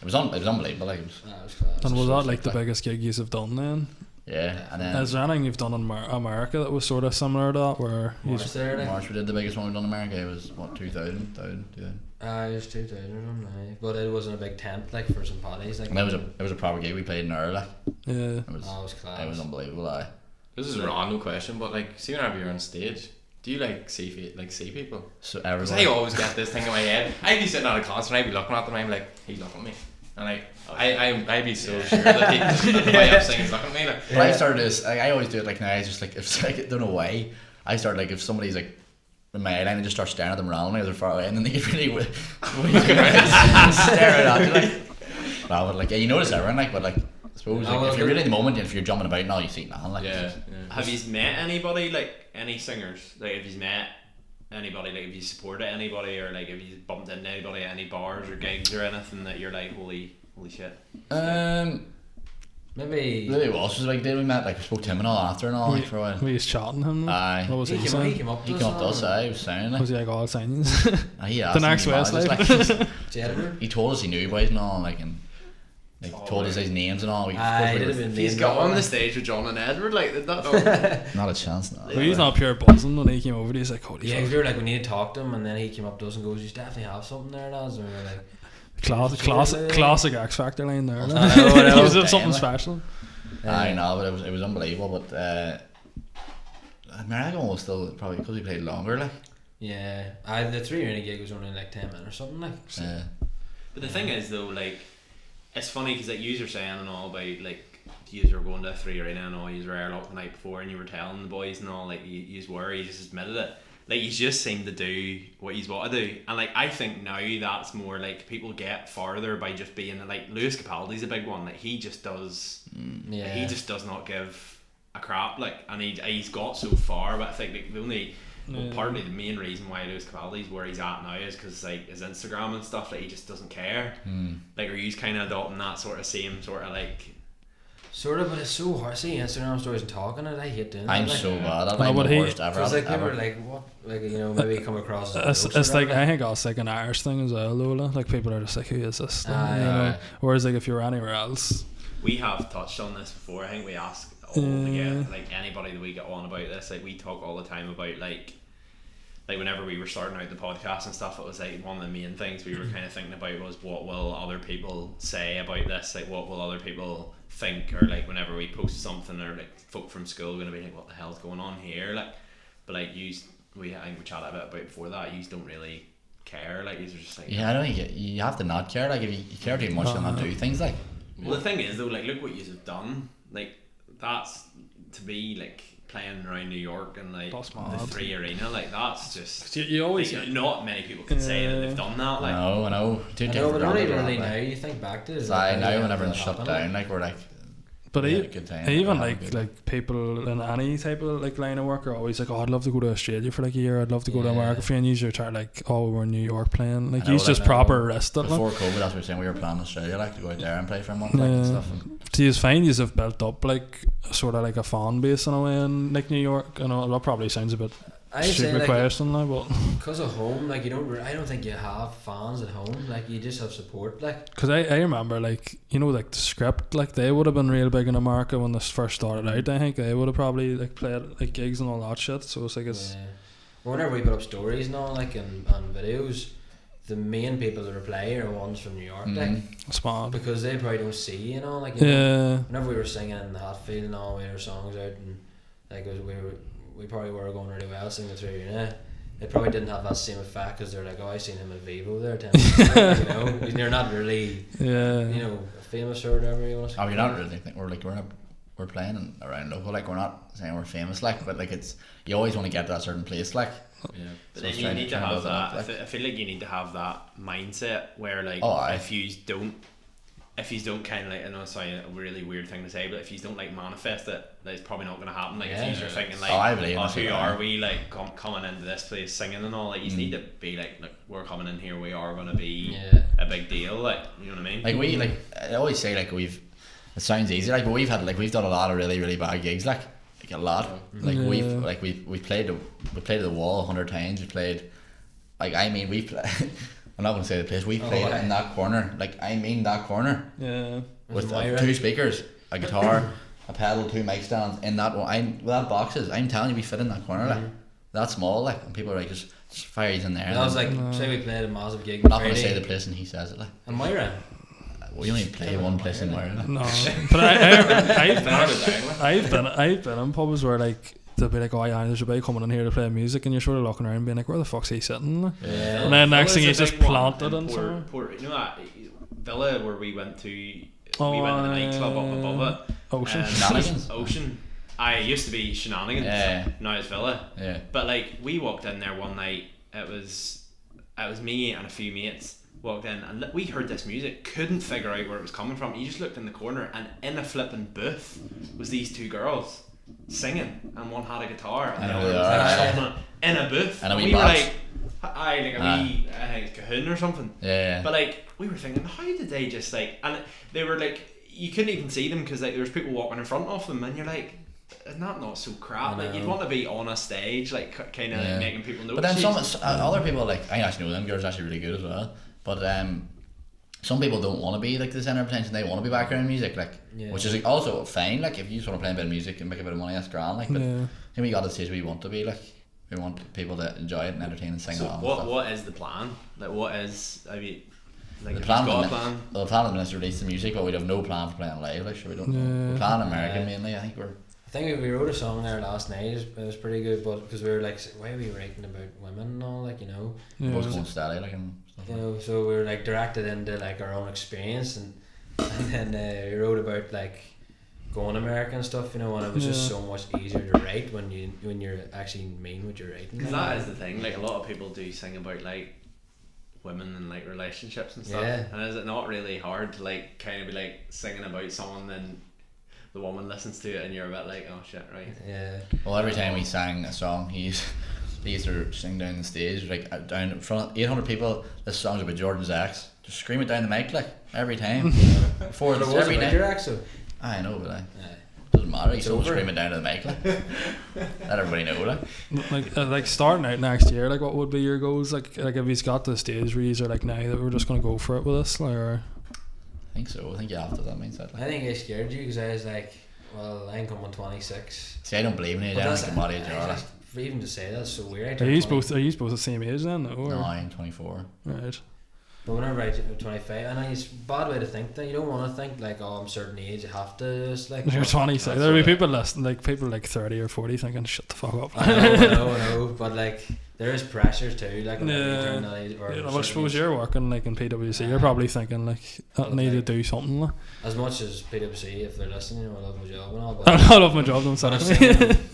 was unbelievable, like, it was, That was class. And was so that like the sick, like. biggest gig you've done then? yeah. And then Is there anything you've done in America that was sort of similar to that, where you March there, like. March we did the biggest one we've done in America. It was what 2000. It was 2000, but it wasn't a big tent like for some parties. Like And it was a proper gig. We played in Earl, like, yeah. it was class. it was unbelievable. This is a random question, but like, see whenever you're on stage, do you like see people? So Because everybody. I always get this thing in my head. I'd be sitting at a concert, I'd be looking at them, I'm like, he's looking at me, and like, I'd be so sure that the way I'm singing is looking at me. Like, But I started this. Like, I always do it. Like now, I just like if like I don't know why. I start like if somebody's like in my eye line, I just start staring at them randomly as they're far away, and then they get really looking around, staring at you like. Well, but like yeah, you notice everyone like, but like I suppose like, if you're really in the moment, if you're jumping about and all, you see nothing. Like yeah. Have you met anybody, like any singers? Like, have you met anybody, like, have you supported anybody, or like have you bumped into anybody at any bars or gigs or anything that you're like, holy shit? Maybe Louis Walsh was like, did we met like we spoke to him and all after and all like for a while. Were you chatting him? Aye. What was he he came saying? up. He came up to us. He was sounding like. Was he like all signings? He asked The him, next he was Westlife? like, Jediver. he told us he knew boys and all, like, and like told us his names and all. We, of course we Did were- have been He's named got up. on the stage with John and Edward, like, did that not a chance now. Well, he's not pure buzzing when he came over. He's like, holy Yeah, fuck. we were like, we need to talk to him, and then he came up to us and goes, "You definitely have something there, lads." And we were like, Classic X Factor line there. I know, I know. He was doing something Damn, special. I know, but it was unbelievable. But America was still probably because we played longer, like. yeah, the 3 Arena gig was only like 10 minutes or something like. Yeah. But the thing is though, like, it's funny because like you were saying and all about like you were going to 3 Arena and all, you were airlocked the night before and you were telling the boys and all, like you just admitted it. Like, you just seem to do what you want to do, and like I think now that's more like people get farther by just being like Lewis Capaldi's a big one. Like, he just does, Yeah. he just does not give a crap. Like, and he's got so far, but I think like the only. Well, partly the main reason why Lewis Capaldi's where he's at now is because like his Instagram and stuff, like he just doesn't care. Like, are you kind of adopting that sort of same sort of like? Sort of, but it's so hard. See Instagram stories and talking it. I hate doing I'm that. Like, so bad. I'm No, like but the he- worst ever. It's like people ever. are like, what? Like, you know, maybe come across as It's like, I think that's like an Irish thing as well, Lola. Like, people are just like, who is this thing? Aye. You know? Whereas like if you're anywhere else, We have touched on this before. I think we ask all to get like anybody that we get on about this. Like, we talk all the time about like whenever we were starting out the podcast and stuff, it was like one of the main things we were kind of thinking about was what will other people say about this, like what will other people think, or like whenever we post something, or like folk from school are going to be like, what the hell's going on here, like. But like I think we chatted a bit about before that, you don't really care, like you're just like, Yeah, I don't think you have to not care. Like if you care too much, you'll not do things like. well, the thing is though, like, look what you have done. Like, that's to be like playing around New York and like That's the mad. 3 Arena, like that's just you always like, not many people can say that they've done that. Like, I know. Too I know, different. but only really now you think back to it. I know when everyone's shut down, like we're like. But we had a even, good time. even We had a good- like people in any type of like line of work are always like, oh, I'd love to go to Australia for like a year. I'd love to go to America for, and usually try like, oh, we're in New York playing. Like, I know, he's like, just I know. proper arrested. Before COVID, that's what we were saying. We were planning Australia, like to go out there and play for a month, like, and Yeah. stuff. And Do you find you have built up like sort of like a fan base in a way in like New York? I know that probably sounds a bit I say stupid like question now, but because of home, like you don't. I don't think you have fans at home. Like you just have support. Like because I remember like you know like the Script, like they would have been real big in America when this first started out. I think they would have probably like played like gigs and all that shit. So it's like it's whenever we put up stories and all, like and videos, the main people that reply are ones from New York, like smart because they probably don't see, you know, like you know, whenever we were singing in the Hatfield and all, we had our songs out and like we probably were going really well singing through, you know. It probably didn't have that same effect because they're like, oh, I seen him at Vivo there, 10 minutes ago, you know. You're not really, you know, famous or whatever you want to say. Oh, you're not really. We're playing around local. Like we're not saying we're famous. Like, but like it's you always want to get to that certain place. Like, yeah. But so then you need to have that. I feel like you need to have that mindset where like if you don't kind of like, I know it's a really weird thing to say, but if you don't like manifest it, that's probably not going to happen. Like if you're thinking like, who are we like coming into this place singing and all, like you need to be like we're coming in here, we are going to be a big deal, like you know what I mean? Like I always say like it sounds easy, like but we've done a lot of really really bad gigs, like a lot. Like we've played the wall 100 times. We played like I'm not going to say the place. We played in that corner. Like I mean that corner. Yeah. With 2 speakers, a guitar, a pedal, 2 mic stands in that one. Without boxes, I'm telling you, we fit in that corner. Like that small. Like and people are like just fire these in there. And I was like, say we played a massive gig. I'm not going to say the place, and he says it like. And Moira. We only play one place in Moira. No, but I've been in pubs where like they'll be like, oh yeah, there's a guy coming in here to play music, and you're sort of looking around being like, where the fuck's he sitting? And then next thing he's just planted in somewhere. You know that villa where we went to we went to the nightclub up above it, Ocean. I used to be Shenanigans, now it's Villa. But like we walked in there one night, it was me and a few mates walked in and we heard this music, couldn't figure out where it was coming from. You just looked in the corner and in a flipping booth was these 2 girls singing, and one had a guitar and the other was in a booth, and we were like a cahoon or something. But like we were thinking, how did they just like, and they were like, you couldn't even see them because like there was people walking in front of them, and you're like, isn't that not so crap? Like you'd want to be on a stage like kind of like making people know. But then some other people, like I actually know them girls actually really good as well, but some people don't want to be like the centre of attention. They want to be background music, like which is like, also fine. Like if you just want to play a bit of music and make a bit of money, that's grand. Like, but I think we got to the stage where we want to be like, we want people to enjoy it and entertain and sing along. What is the plan? Like what is, I mean, like the plan at the minute is to release the music, but we have no plan for playing live. Like, sure we don't. We plan American mainly. I think we wrote a song there last night. It was pretty good, but because we were like, why are we writing about women and all, like, you know? Both going steady, like, and stuff. You know, so we were like directed into like our own experience, and then we wrote about like going American and stuff, you know, and it was just so much easier to write when you're actually mean what you're writing. Because that is the thing. Like a lot of people do sing about like women and like relationships and stuff. And is it not really hard to like kind of be like singing about someone and the woman listens to it and you're a bit like, oh shit, right? Yeah. Well, every time we sang a song, they used to sing down the stage, like down in front of 800 people. This song's about Jordan's ex. Just scream it down the mic, like every time. Before but it was about your ex, so. I know, but doesn't matter. You still scream it down to the mic, like. Let everybody know, like starting out next year. Like, what would be your goals? Like if he's got to the stage where he's like, now that we're just gonna go for it with this, like, or. I think so. I think you have to that mindset. Like. I think I scared you because I was like, well, I'm coming 26. See, I don't believe in it. I don't think Matty and Jordan. Even to say that's so weird. Are you both the same age then? No, I'm 24. Right. But whenever I'm 25, and it's a bad way to think that. You don't want to think like, oh, I'm a certain age, you have to just like. You're 26. There'll be people listening, like people like 30 or 40 thinking, shut the fuck up. I know, but like there is pressure too. Like I suppose you're working like in PwC. You're probably thinking like, I need to do something. Like. As much as PwC, if they're listening, I love my job and all. But I love my job themselves.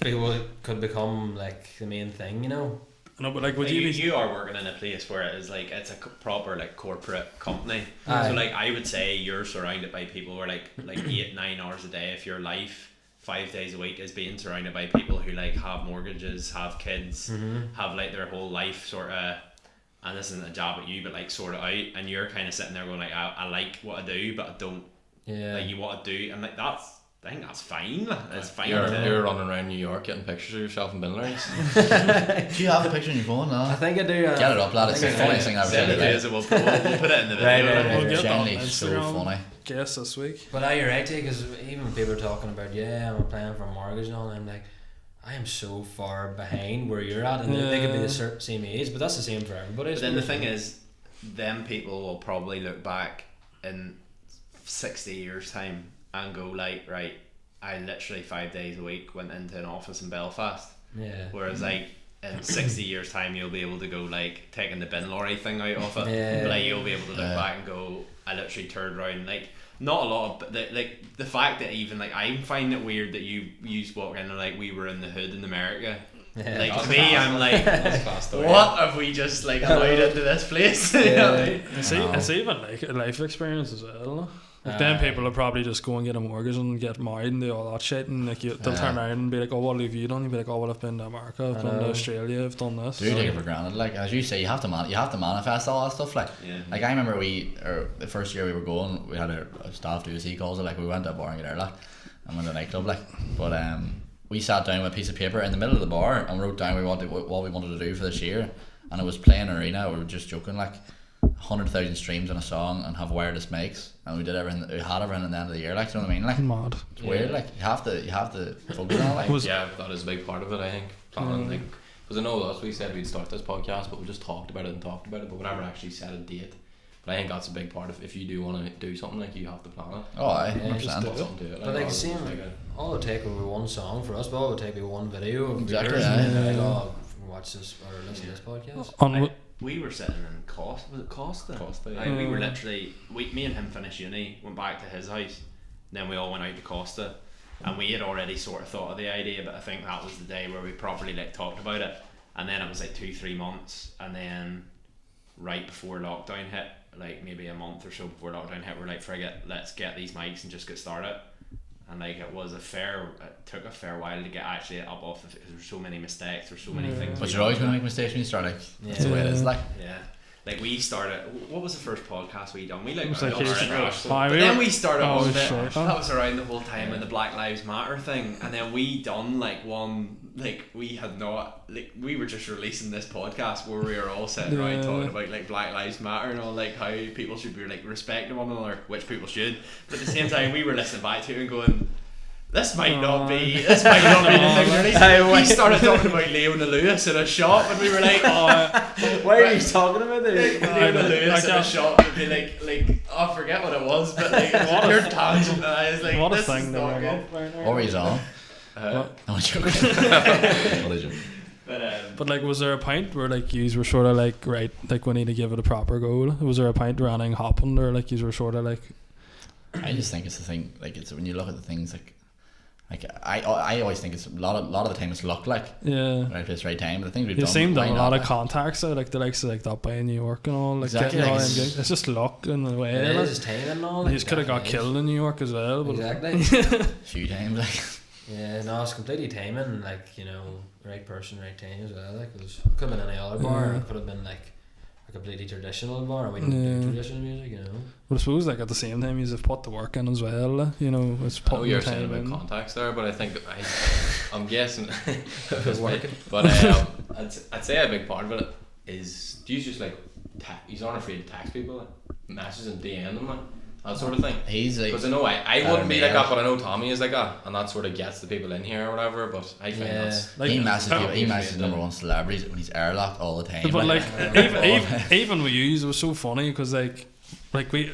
People could become like the main thing, you know. No, but like, you are working in a place where it is like it's a proper like corporate company. So like I would say you're surrounded by people who are like 8-9 hours a day. If your life 5 days a week is being surrounded by people who like have mortgages, have kids, have like their whole life sort of, and this isn't a jab at you, but like sort of out, and you're kind of sitting there going like, I like what I do, but I don't. Like you want to do, and like I think that's fine. It's fine. You're running around New York getting pictures of yourself in bin lorries. Do you have a picture on your phone? No. I think I do. Get it up, lad. It's the funniest thing I've ever Send it to us seen. and we'll put it in the video. Right. We'll get that on Genuinely so Instagram. funny. Guess this week. But you're right, because even when people are talking about, I'm applying for a mortgage and all, and I'm like, I am so far behind where you're at, and they could be the same age, but that's the same for everybody. But then the thing is, them people will probably look back in 60 years time and go like, right, I literally 5 days a week went into an office in Belfast. Yeah. Whereas like in 60 years time you'll be able to go like taking the bin lorry thing out of it. Yeah. But like you'll be able to look back and go, I literally turned around. Like not a lot of the fact that even like I find it weird that you walk in and like we were in the hood in America. Yeah. Like to me, I'm like, Class story. what have we just like allowed into this place? You know what I mean? It's even like a life experience as well. No? Like then people will probably just go and get a mortgage and get married and do all that shit, and like they'll turn around and be like, oh, what have you done? You'll be like, oh, well, I've been to America, I've been to Australia, I've done this. Do take it for granted. Like as you say, you have to manifest all that stuff. Like like I remember the first year we were going, we had a staff do as he calls it. Like we went to a bar and get there, like, and went to a nightclub, like. But we sat down with a piece of paper in the middle of the bar and wrote down what we wanted to do for this year, and it was playing arena. We were just joking, like 100,000 streams on a song and have wireless mics, and we did everything. We had everything at the end of the year, like, do you know what I mean? Like, Mad. it's weird. Like you have to focus on it. Like. Yeah, that is a big part of it, I think. Planning, like, because I know us, we said we'd start this podcast, but we just talked about it, but we never actually set a date. But I think that's a big part of if you do want to do something, like you have to plan it. Oh, I just 100%. But like the same, all it take would be one song for us, but all it would take be one video. Exactly, Like, yeah. oh, watch this or listen to this podcast. Like, we were sitting in Costa. Was it Costa? Costa, yeah. Like, we were literally, me and him finished uni, went back to his house, then we all went out to Costa, and we had already sort of thought of the idea, but I think that was the day where we properly like talked about it, and then it was like 2-3 months, and then right before lockdown hit, like maybe a month or so before lockdown hit, we're like, forget, let's get these mics and just get started. And like it took a fair while to get actually up off of it because there's so many mistakes, there's so many things. But you're always going to make mistakes when you start. Like that's the way it is. Like like we started. What was the first podcast we done? We like, was like but then we started one bit. shit. That was around the whole time in the Black Lives Matter thing, and then we done like one. Like we had not, like we were just releasing this podcast where we were all sitting around talking about like Black Lives Matter and all, like how people should be like respecting one another, which people should, but at the same time we were listening back to it and going, this might not be the thing. We started talking about Leona Lewis in a shop and we were like, Why are you talking about this? Leona Lewis in a shop would be like, oh, I forget what it was, but like your tangent, and I was like, what a this thing is to not bring good. up. what were you on? Uh, No, I'm joking. What a joke. But like, was there a point where like yous were sort of like, right, like we need to give it a proper go? Was there a point where anything happened, or like yous were sort of like? I just think it's the thing. Like it's when you look at the things like I always think it's a lot of the time it's luck. Like right place, right time. The things we've You done. seemed to have a lot of like, contacts out, like the likes of like that by in New York and all. Like Exactly, getting all like them gigs. It's just luck in the way. It like. is timing and all. You just could have got killed in New York as well. But Exactly. a few times. Like Yeah, no, it's completely timing, like, you know, right person, right time as well. Like, it could have been any other bar, it could have been like a completely traditional bar, and we didn't do traditional music, you know. But I suppose like at the same time, you've put the work in as well. You know, it's I know putting you're the saying time about in. contacts there, but I think I'm guessing It was working. But I'd say a big part of it is, do you just like he's not afraid to tax people, like messages and DM them, like that sort of thing. he's like, Because I know I wouldn't be like that, but I know Tommy is like that, and that sort of gets the people in here or whatever. But I think that's Like, he messages Yeah. number one celebrities when he's airlocked all the time. But like even with you, it was so funny because like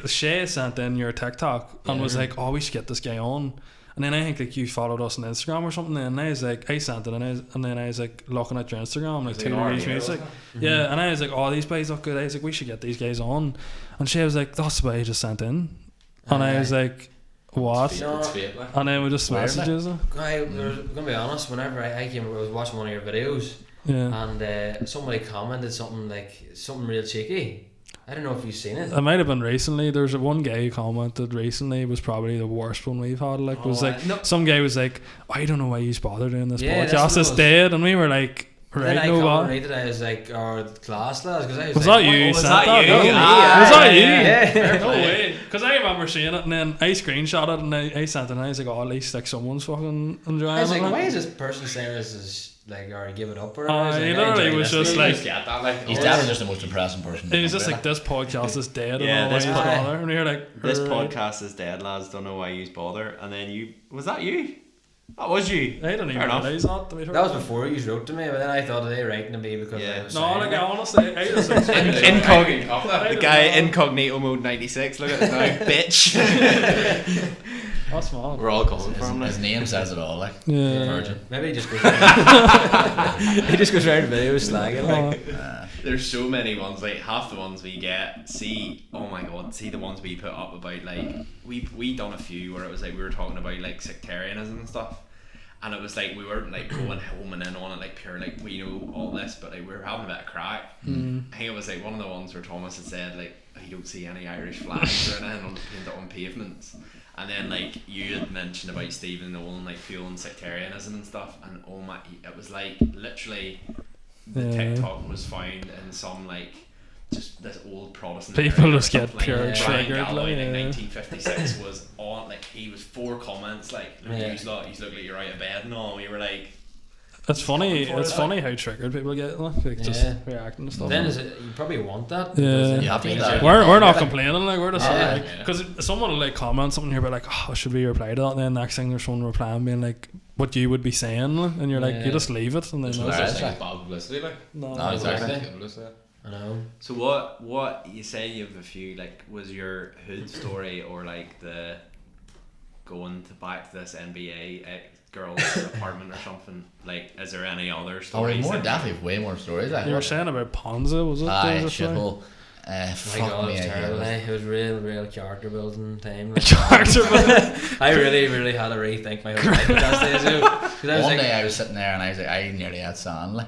Shay sent in your TikTok and was like, oh, we should get this guy on. And then I think like you followed us on Instagram or something, and I was like, I sent it, and then I was like looking at your Instagram, like 2 Degrees Music, yeah, and I was like, oh, these guys look good. I was like, we should get these guys on, and she was like, that's what I just sent in, and I was like, what? it's fate, like. And then we just messages. I'm gonna be honest, whenever I was watching one of your videos, and somebody commented something real cheeky. I don't know if you've seen it. It might have been recently. There's one guy who commented recently, was probably the worst one we've had. Like, some guy was like, I don't know why you bother doing this podcast. It's dead. And we were like, right, then no what? I was like, our class lads, because I was Was like, that you? was Sent that you? Was that you? Yeah. No way. Because I remember seeing it and then I screenshot it and I sent it and I was like, oh, at least like someone's fucking enjoying I was it. like, why is this person saying this is like, or give it up or he literally was just like, Get that, like, He's definitely just the most depressing person. he was just like, this podcast is dead Yeah, and all this why you bother. And you're like, This "Alright." podcast is dead, lads. Don't know why you bother. And then was that you? That was you. I don't even Fair enough. realise that. To be fair. That was before you wrote to me, but then I thought they were writing to me because Yeah. I was No, saying like it. honestly, I just like, Incognito. The guy incognito mode 96. Look at this now, bitch. that's mad. We're all coming from His name says it all, like. Yeah. Virgin. Maybe he just goes around, he just goes around videos slagging like. There's so many ones, like half the ones we get. Oh my god, see the ones we put up about like we done a few where it was like we were talking about like sectarianism and stuff. And it was like we weren't like going home and in on it like pure like we know all this, but like we were having a bit of crack. I think it was like one of the ones where Thomas had said like you don't see any Irish flags or anything painted on pavements, and then like you had mentioned about Stephen Nolan like fueling sectarianism and stuff, and oh my, it was like literally the TikTok was found in some like just this old Protestant People area or just get something, pure Brian triggered, Galloway, like, like yeah. 1956 was on like he was 4 comments like look Yeah. he's look like you're out of bed and all. We were like It's funny. For It's it, funny how triggered people get, like just Yeah. reacting to stuff. Then is it, you probably want that. Yeah. because then You have to get that. We're not complaining, like we're just Yeah. like, because someone will like comment something here, but like, oh, should we reply to that? And then next thing there's someone replying being like, what you would be saying, like, and you're like, Yeah. you just leave it, and then It's that's hilarious. it. It's just bad publicity, like. No, No, exactly. Good publicity. I know. so what you say you have a few like was your hood story or like the going to back to this NBA girl's apartment or something, like is there any other Oh, we stories have more, that- definitely way more stories. Like, You were saying about Ponza, was it? aye, There was a story? shithole. My Fuck God, it me, was I terrible. hate It was real character building time. Like, Character building. I really had to rethink my whole life at that stage. Because I was One like, day I was sitting there and I was like, I nearly had sand, like.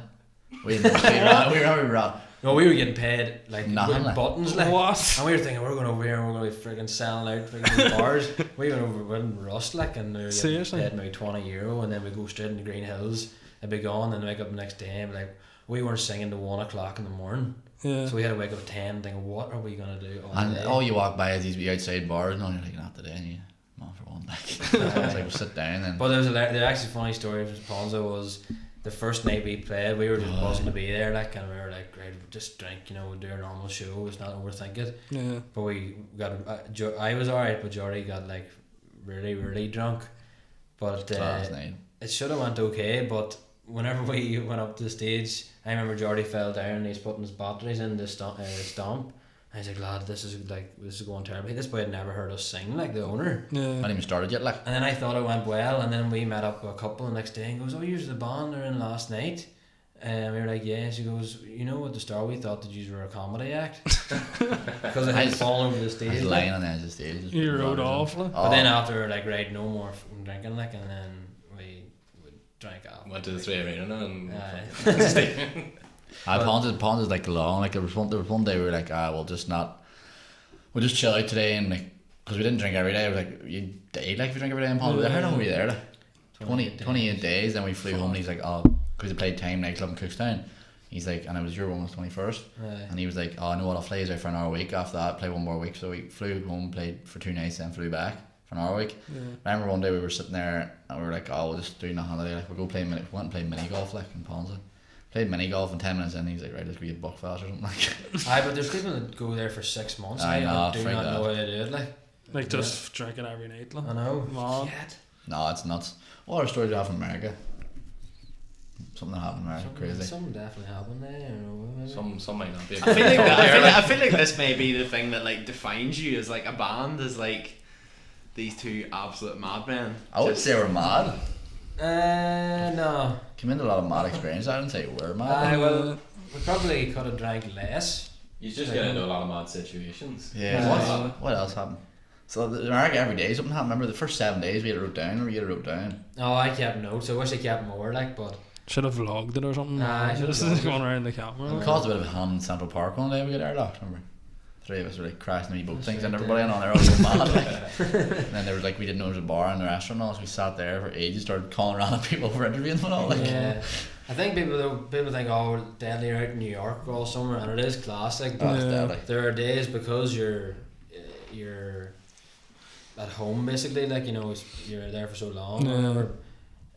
We ran. no, we were getting paid like Nothing, with like. buttons, like. What? And we were thinking we're going over here and we're going to be freaking selling out freaking bars. We went over in Rust, like, and we were getting Seriously? paid maybe €20, and then we go straight into Green Hills and be gone, and wake up the next day and be like, we weren't singing till 1 o'clock in the morning. Yeah. So we had to wake up at 10 and think, what are we going to do all And day? all you walk by is these wee outside bars and all, you're like, not today, and you, man, for one, like. I was like, we'll sit down and. But there was the actually funny story of Ponzo was the first night we played, we were just buzzing to be there, like, and we were like, great, we'll just drink, we'll do our normal show, it's not overthink it. Yeah. But we got, I was alright, but Jordy got like really drunk. But Last night. it should have went okay, but whenever we went up to the stage, I remember Jordy fell down and he's putting his batteries in the stomp. I was like, lad, this is going terribly. This boy had never heard us sing, like the owner. Yeah. Not even started yet, like. And then I thought it went well, and then we met up a couple the next day and goes, oh, you're the band they're in last night. And we were like, yeah. And she goes, at the start we thought that you were a comedy act. Because I had fallen over the I stage. was like. lying on the edge of the stage. just You putting rode runners off, in. like. But then after we were like, right, no more drinking, like, and then we drank up. Went to the 3 Arena and. Aye. Ponds is like long. Like there was one day we were like, we'll just chill out today, and like, because we didn't drink every day. I was like, you die like if you drink every day in Ponds. How long were you there? Like 28 days. Then we flew home, and he's like, because he played Time nightclub in Cookstown. He's like, and it was your one was 21st, and he was like, oh, I know what, I'll fly you out for an hour a week. After that, play one more week. So we flew home, played for 2 nights, then flew back for an hour a week. Yeah. I remember one day we were sitting there and we were like, we'll just do nothing today. Like, we'll go went and play mini golf like in Ponza. Played mini golf and 10 minutes in, he's like, right, let's go get Buckfast or something like. Aye, but there's people that go there for 6 months. I know, I do freak not that. know how to do it, like. Like just drinking every night, like. I know. Man. Shit. No, it's nuts. What other stories do you have from America? Something that happened in America, crazy. Something definitely happened there. I don't know. Some might not be. I feel like this may be the thing that like defines you as like a band, as like these two absolute madmen. I would say we're mad. No. Came into a lot of mad experience. I didn't say we're mad. Aye, well, we probably could have drank less. You just get into a lot of mad situations. Yeah. Aye. What else happened? So in America every day something happened. Remember the first 7 days we had it wrote down, or you had it wrote down. No, I kept notes. I wish I kept more, like, but Should have vlogged it or something. Nah, I should've This vlogged is it. going around the camera. We like. caused a bit of a hand in Central Park one day we got airlocked, remember? 3 of us were like crashing the wee boat That's things right, and everybody on there all going mad like. And then there was like, we didn't know there was a bar in the restaurant and all, so we sat there for ages, started calling random people for interviewing them and all like. yeah. I think people think, oh, deadly out in New York all summer, and it is classic, but Oh, it's deadly. there are days because you're you're at home basically, like, you know, you're there for so long. Yeah. Whenever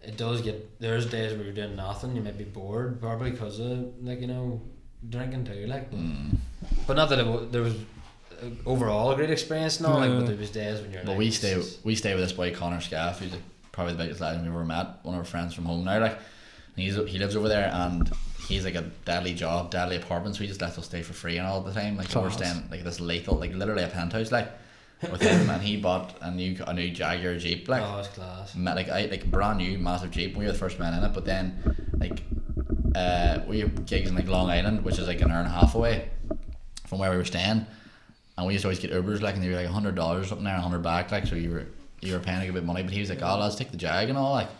it does get, there's days where you're doing nothing, you might be bored, probably because of, like, you know, drinking too, like. But not that there was overall a great experience and all, like, but there was days when you're But like, we stay with this boy Connor Scaff, who's probably the biggest legend we've ever met, one of our friends from home now, like, and he lives over there, and he's like a deadly job, deadly apartment, so he just lets us stay for free and all the time, like, so we're staying like this lethal, like literally a penthouse, like, with him, and he bought a new Jaguar Jeep, like, oh, it's class. like brand new massive Jeep. We were the first men in it, but then like we have gigs in like Long Island, which is like an hour and a half away from where we were staying, and we used to always get Ubers, like, and they were like $100 something there and 100 back, like, so you were paying like a bit of money, but he was like, oh lads, take the Jag and all, like,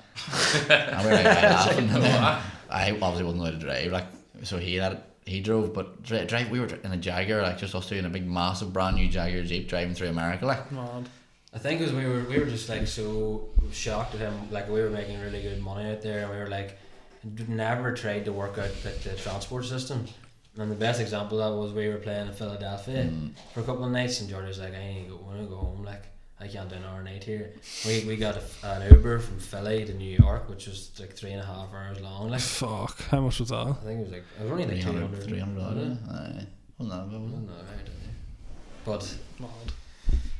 and we were like laughing, and then I obviously wasn't allowed to drive, like, so he drove, but drive, we were in a Jaguar, like, just us two in a big massive brand new Jaguar Jeep driving through America, like. Mad. I think because we were just like so shocked at him, like, we were making really good money out there, and we were like, never tried to work out like the transport system. And the best example of that was we were playing in Philadelphia for a couple of nights, and Jordan was like, I want to go home, like, I can't do an hour night here. We got an Uber from Philly to New York, which was like 3.5 hours long, like. Fuck, how much was that? I think it was only like $300. $300, wasn't that Wasn't that right? But Mad.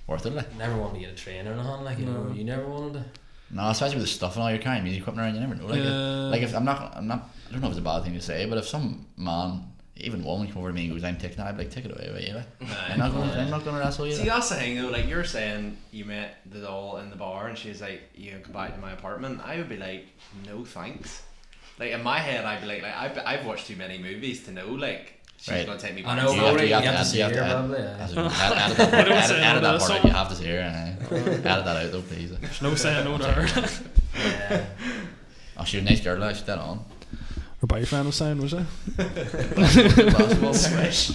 worth it, like. never wanted to get a train or nothing, like, you know, you never wanted to. No, especially with the stuff and all, you're carrying music equipment around, you never know, like, like, if I'm not, I don't know if it's a bad thing to say, but if some man, even woman, come over to me and goes, I'm taking that, I'd be like, take it away with you, like. I'm not gonna wrestle you. See, that's the thing though, like, you're saying you met the doll in the bar and she's like, you come back to my apartment, I would be like, no thanks. Like, in my head I'd be like I've watched too many movies to know, like, she's gonna take me back. I know, you have to see her probably. Edit that part out, you have to see her. Edit that out though, please. There's no saying no to her. Yeah. Oh, she was a nice girl, like, she's dead on. Her boyfriend was saying, was it? Basketball Swish.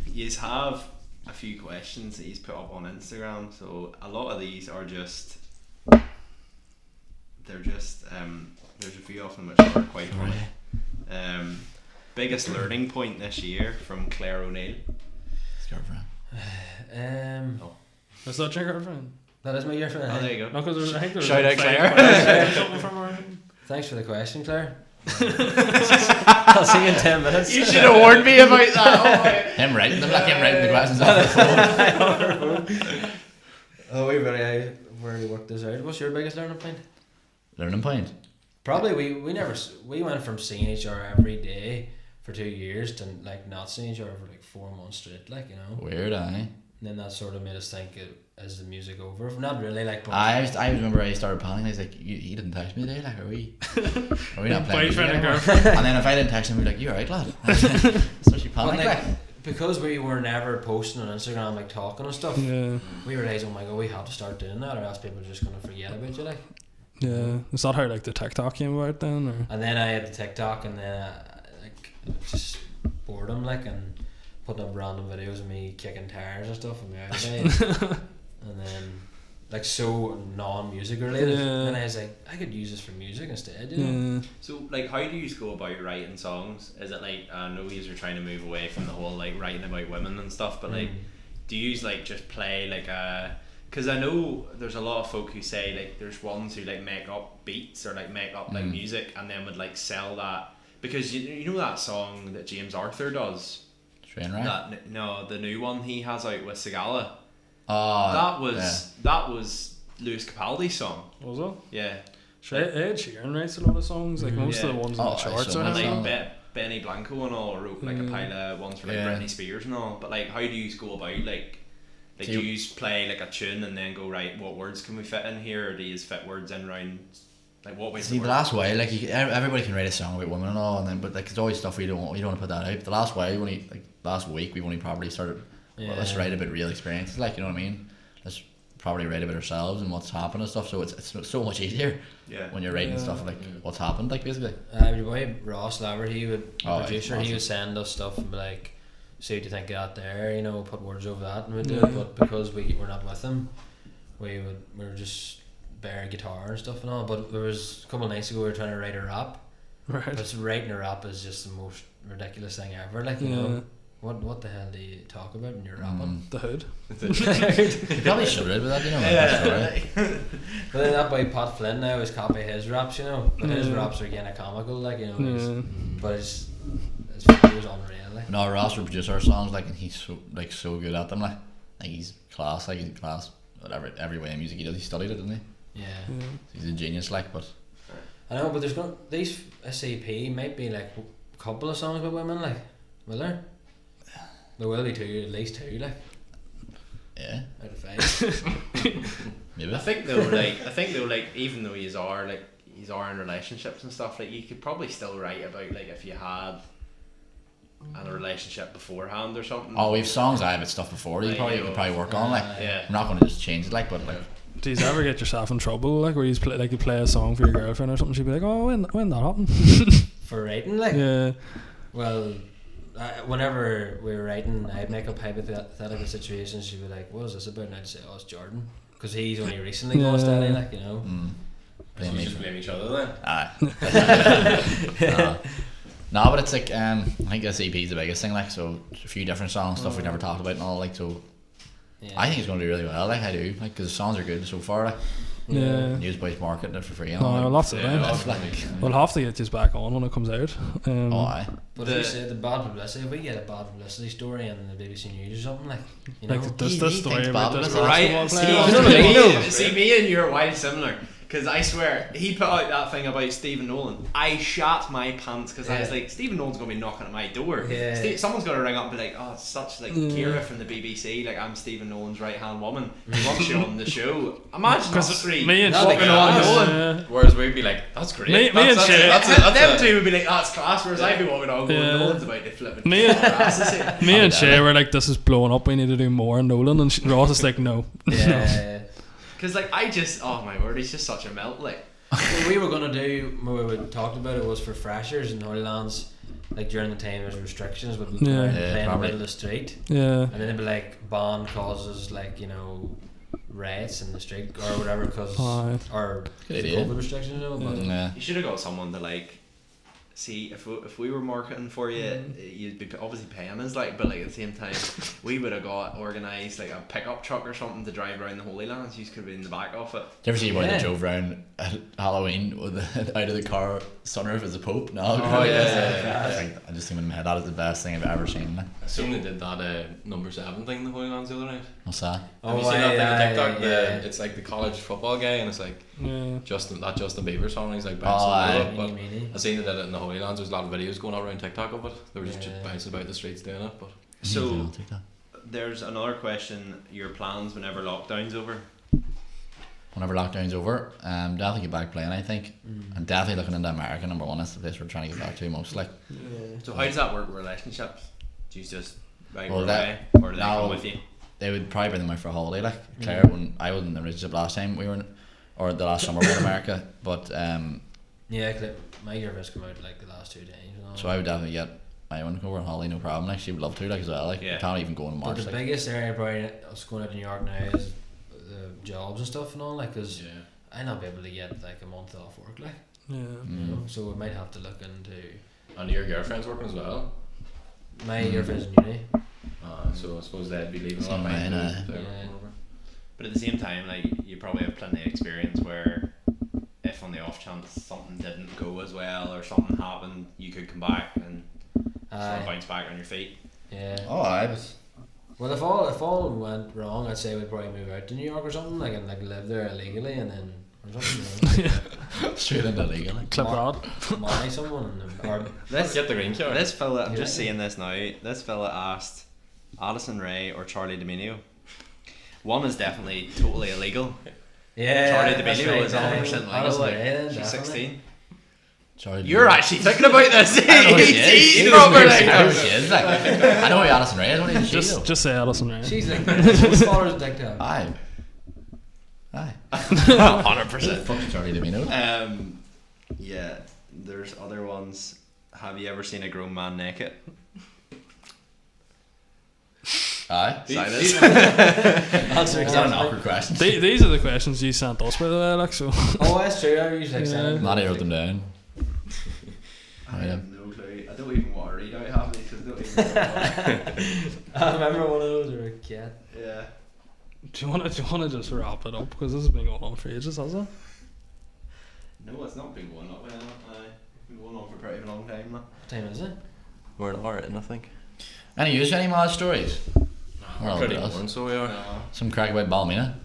You have a few questions that he's put up on Instagram, so a lot of these are just there's a few of them which are quite funny. Biggest learning point this year from Claire O'Neill. His girlfriend. Is that your girlfriend? That is my girlfriend. Oh, there you go. No, because I think there's Shout like out 5 Claire. questions or something from her. Thanks for the question, Claire. I'll see you in 10 minutes. You should have warned me about that. Him writing them, like him writing the questions off the phone. Oh, we really worked this out. What's your biggest learning point? Learning point. Probably we went from seeing each other every day for 2 years to like not seeing each other for like 4 months straight, like, you know. Weird, aye. And then that sort of made us think, is the music over? Not really, like. But I remember I started panicking. I was like, he didn't text me today, like, are we not playing music Boyfriend and anymore? girlfriend. And then if I didn't text him, he'd be like, you alright, lad? So she but panicked, like, like. because we were never posting on Instagram, like talking and stuff, Yeah. we realised, oh my god, we have to start doing that, or else people are just gonna forget about you, like. Yeah. Is that how like the TikTok came about then, or? And then I had the TikTok, and then like just boredom, like, and putting up random videos of me kicking tires and stuff in my outfit, and then like so non-music related. Yeah. And I was like, I could use this for music instead, you know. Yeah. So, like, how do you go about writing songs? Is it like, I know you're trying to move away from the whole like writing about women and stuff, but like, do you like just play like a? Because I know there's a lot of folk who say like there's ones who like make up beats or like make up like music and then would like sell that, because you know that song that James Arthur does. Trainwreck? No, the new one he has out with Sigala. Oh, that was Lewis Capaldi's song. Was it? Yeah. Sure, Ed Sheeran writes a lot of songs, like most of the ones in the charts so are many. And him. like Benny Blanco and all wrote like a pile of ones for like Britney Spears and all. But like, how do you go about like do you play like a tune and then go, right, what words can we fit in here, or do you fit words in round, like what way? See, the last while, like everybody can write a song about women and all, and then but like it's always stuff you don't want to put that out. The last while, last week we've only probably started. Well, let's write about real experiences, like, you know what I mean. Let's probably write about ourselves and what's happened and stuff. So it's so much easier when you're writing stuff like what's happened, like basically. Your boy Ross Laver, he would producer. Awesome. He would send us stuff and be like, see what you think of that there, you know, put words over that, and we'd do it. But because we were not with him, we were just bare guitar and stuff and all. But there was a couple of nights ago we were trying to write a rap. Right. But writing a rap is just the most ridiculous thing ever, like, you know. What the hell do you talk about when you're rapping? The Hood. You probably should read with that, you know. That story. But then that boy Pat Flynn now is copy his raps, you know. But his raps are kind of comical, like, you know. But his flow is unreal, like. No, Ross would produce our songs, like, and he's so good at them, like he's class, whatever, every way of music he does. He studied it, didn't he? Yeah. He's a genius, like, but I know, but there's these SCP might be like a couple of songs about women, like, will there? There will be two, at least two, like. yeah, Out of 5. maybe. I think though, like even though you are in relationships and stuff, like you could probably still write about like if you had a relationship beforehand or something. Oh, we've songs I have it stuff before. You could probably work on, like. Yeah. I'm not going to just change it, like, but like. Do you ever get yourself in trouble, like where you play a song for your girlfriend or something? She'd be like, "Oh, when that happened?" For writing, like. Yeah. Well, whenever we were writing, I'd make up hypothetical situations. She'd be like, "What is this about?" And I'd say, "Oh, it's Jordan," because he's only recently gone steady, like, you know. So you just blame each other then. Aye. No, but it's like I think this EP is the biggest thing, like, so a few different songs, stuff we've never talked about and all, like, so Yeah. I think it's going to do really well, like, I do, like, because the songs are good so far, like. Yeah. Newsboys marketing it for free and Oh, all, like, lots of them. We'll have to get you back on when it comes out. aye. But if you say the bad publicity, if we get a bad publicity story in the BBC News or something, like, you know. Like this He story thinks about Bob this is basketball right. player. See, me and you are wild similar. Because I swear, he put out that thing about Stephen Nolan. I shat my pants because I was like, Stephen Nolan's going to be knocking at my door. Yeah. Someone's going to ring up and be like, oh, it's such like Kira from the BBC, like, I'm Stephen Nolan's right hand woman. He wants you on the show. Imagine us three me and walking Shay- on Yeah. Nolan. Whereas we'd be like, that's great. Me and that's Shay- Them two would be like, that's class, whereas I'd be walking on going, Yeah. Nolan's about to flip Me it. and- Me and Shay were like, this is blowing up, we need to do more, and Nolan and Ross is like, no. Yeah. Because like, oh my word, he's just such a melt, like. What we were gonna do, when we talked about it, was for freshers in Holy Lands, like during the time there's restrictions, but we Yeah. play in the probably. middle of the street, Yeah. and then it'd be like ban causes, like, you know, riots in the street or whatever, because Aye. or Good the idea. COVID restrictions, you know. But Yeah. You should have got someone to like see if we were marketing for you, you'd be obviously paying us, like, but like at the same time we would have got organised like a pickup truck or something to drive around the Holy Lands. You could be in the back of it. Did you ever see a boy Yeah. that drove around at Halloween with out of the car sunroof as a pope? No. Oh, yeah. I just think in my head that is the best thing I've ever seen. Like. I assume they did that number 7 thing the Holy Lands the other night. What's that? Have you seen that thing on TikTok? yeah. It's like the college football guy, and it's like Yeah. Justin Bieber song. And he's like Oh, bouncing aye. about, but Meanie. I seen they did it in the Holy Lands. There's a lot of videos going around TikTok of it. They were just Yeah. Mm-hmm. bouncing about the streets doing it. But So there's another question. Your plans whenever lockdown's over? Whenever lockdown's over, definitely get back playing, I think. And definitely looking into America, number one. That's the place we're trying to get back to most. Like, So how does that work with relationships? Do you just right Well, away, or do they now- come with you? they would probably bring them out for a holiday. Like Claire, when I was in the relationship last time we were in, or the last summer we were in America. But Yeah, my girlfriend's come out like the last 2 days. You know? so I would definitely get my own over on holiday, no problem. Like she would love to, like as well. Like Yeah. can't even go in But March. the Like, biggest area probably us going out to New York now is the jobs and stuff and all, like, because yeah. I not be able to get like a month off work, like, Yeah. you know, so we might have to look into. And your girlfriend's working as well. My girlfriend's in uni. So I suppose they'd be leaving a Same lot behind. way, to- yeah. But at the same time, like you probably have plenty of experience where, if on the off chance something didn't go as well or something happened, you could come back and sort of bounce back on your feet. Yeah. oh, I was. Well, if all went wrong, I'd say we'd probably move out to New York or something, like, and like live there illegally and then or something. You know, Straight into legal. Like. Clip Mar- rod. marry someone and, or This Get the green card. This fella, I'm Yeah. just seeing this now. This fella asked Addison Rae or Charlie D'Amelio. One is definitely totally illegal. yeah. Charlie that's D'Amelio right, is 100% legal. Addison Like, Rae then, she's definitely. 16. Sorry, You're actually thinking about this. I know she is. He's She proper, knows like, who she is. Like, I know who Alison Ray is. What is she though? Just say Alison Ray. She's like most followers on TikTok. Aye. 100%. Fuck Charlie D'Amelio. Yeah, there's other ones. Have you ever seen a grown man naked? Aye. Silence. Answer Is that an awkward question? These are the questions you sent us, by the way, Alex. So Oh, that's true. I usually like send Maddie wrote them down. I have no clue. I don't even want to read out half of these because I don't even I remember one of those where a cat. Yeah. Do you want to just wrap it up because this has been going on for ages, has it? No, it's not been going up. It's been going on for a pretty long time now. What time is it? We're an hour in, I think. Any use any mad stories? We're pretty boring, so we are. No. Some crack about Ballymena.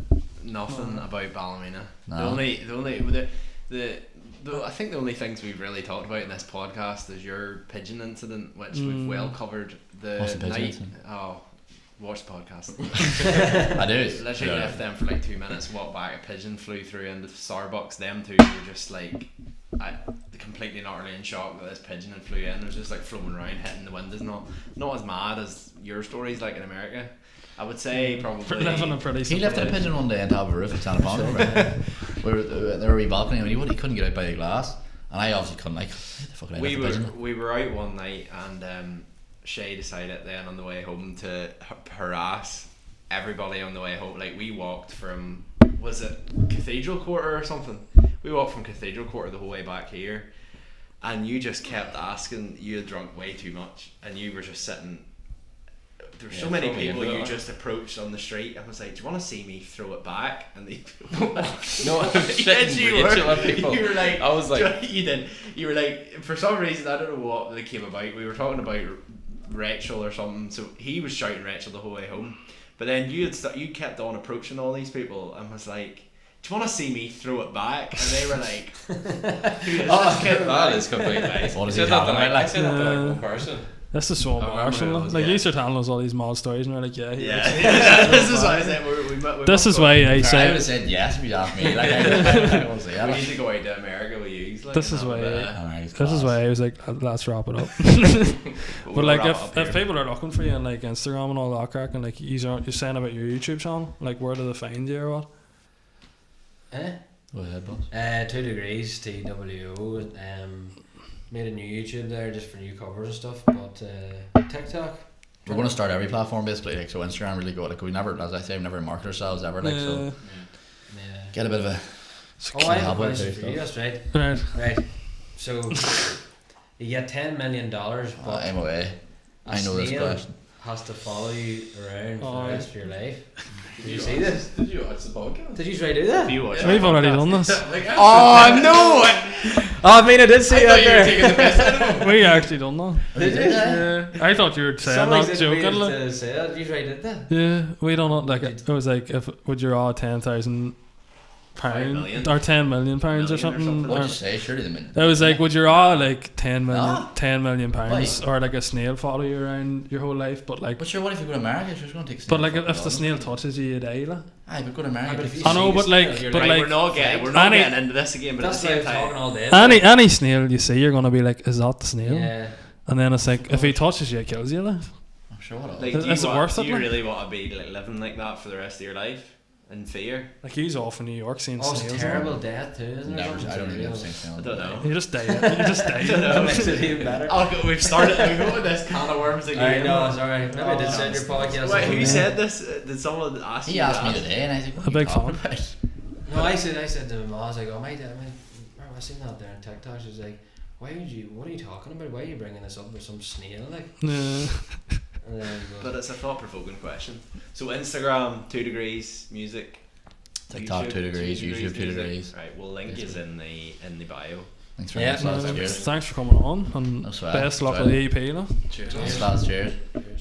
Nothing about Ballymena. No. I think the only things we've really talked about in this podcast is your pigeon incident, which we've well covered. What's the pigeon night. incident? Oh, watch the podcast. I do. Literally left them for like 2 minutes, walked back, a pigeon flew through into Starbucks. Them two were just like, completely and utterly in shock that this pigeon had flew in. It was just like floating around, hitting the windows. Not as mad as your stories like in America. I would say probably. Living a pretty He simple left a life. pigeon one day on top of a roof at Santa Monica. We were there were a wee balcony and he couldn't get out by the glass, and I obviously couldn't. Like, what the fuck did I we left a pigeon? were out one night and Shay decided then on the way home to harass everybody on the way home. Like, we walked from, was it Cathedral Quarter or something? We walked from Cathedral Quarter the whole way back here, and you just kept asking. You had drunk way too much and you were just sitting. There were so many throw me people into you it. just approached on the street and was like, do you want to see me throw it back? And they No, I'm Yes, shitting rage at people. you were like, I was like, you did. You were like, for some reason, I don't know what they came about. We were talking about Rachel or something. So he was shouting Rachel the whole way home. But then you kept on approaching all these people and was like, do you want to see me throw it back? And they were like, who is oh, this kid? that is completely nice. What is I he said that talking to about, I said that to Yeah. one person. This is so I remember embarrassing. those, Like, yeah. you start telling us all these mad stories and we're like, yeah. Yeah, this is why I said we This must is go- why I I would say. have said yes if you asked me. Like, I won't say we that. need to go out to America with you. Like, This is and why- have, Alright, This is class. why I was like, let's wrap it up. we'll But like, wrap up if here. people are looking for you on like Instagram and all that crack, and like you're saying about your YouTube channel, like where do they find you or what? Go ahead, boss. 2 degrees TWO. Made a new YouTube there just for new covers and stuff. But TikTok. We're going to start every platform basically. Like, so Instagram really go. Like, we never, as I say, we've never marketed ourselves ever. Like, so Yeah. get a bit of a. Oh, I have a Help out question too, for you. stuff. That's right. Right. Right. So you get $10 million, but I'm away. I know this snail question. has to follow you around for Oh. the rest of your life. Did you see this? Did you watch the podcast? Did you try to do that? If you watch Yeah. We've our already podcast- done this. Oh no! Oh, I mean, I did see that there. We actually done that. Did you? Yeah. I thought you were saying Somebody that said we joking. had Like. to say that. You tried to do that. Yeah, we done it. Like it was like if would you raw £10,000 million. or £10 million or Million or something. something. What'd or- you say? Surely the It was like, would you raw like 10 million, Ah. £10 million Why? or like a snail follow you around your whole life? But like, But sure, what if you go to America? Sure, it's going to take. but like if the snail touches you, you die. Like. Aye, but go to America. but if you I know, see but the like, snail, you're but Right, like, we're not any- getting into this again, but That's at why the I'm same talking time, all day. any snail you see, you're gonna be like, is that the snail? Yeah. And then it's like, if he touches you, it kills you. Like. I'm sure what else. like, Is it worth do it, you like? really want to be like living like that for the rest of your life in fear? Like he's off in New York seeing Oh, it's snails. terrible death too, isn't it? Never. I don't even know. I don't know. You just die. You just die. That makes it even better. We've started. We've opened this can of worms I again. know, it's alright. Maybe I did send your podcast. Wait, who Yeah. said this? Did someone ask you? He asked me that? today, and I was like, "What A are you big talking fan. about?" No, I said to my mom, I was like, oh my dad, I seen that there on TikTok. She was like, what are you talking about? Why are you bringing this up with some snail? Like, Yeah. and then But it's a thought-provoking question. So Instagram, 2 degrees music. TikTok, 2 degrees, YouTube, 2 music. degrees. Right, we'll link is in the bio. Thanks very Yeah, much, no, lads. no, Cheers. Thanks for coming on and No sweat. best luck Sweat. with the EP. No? Cheers. Thanks, lads. Cheers. Cheers.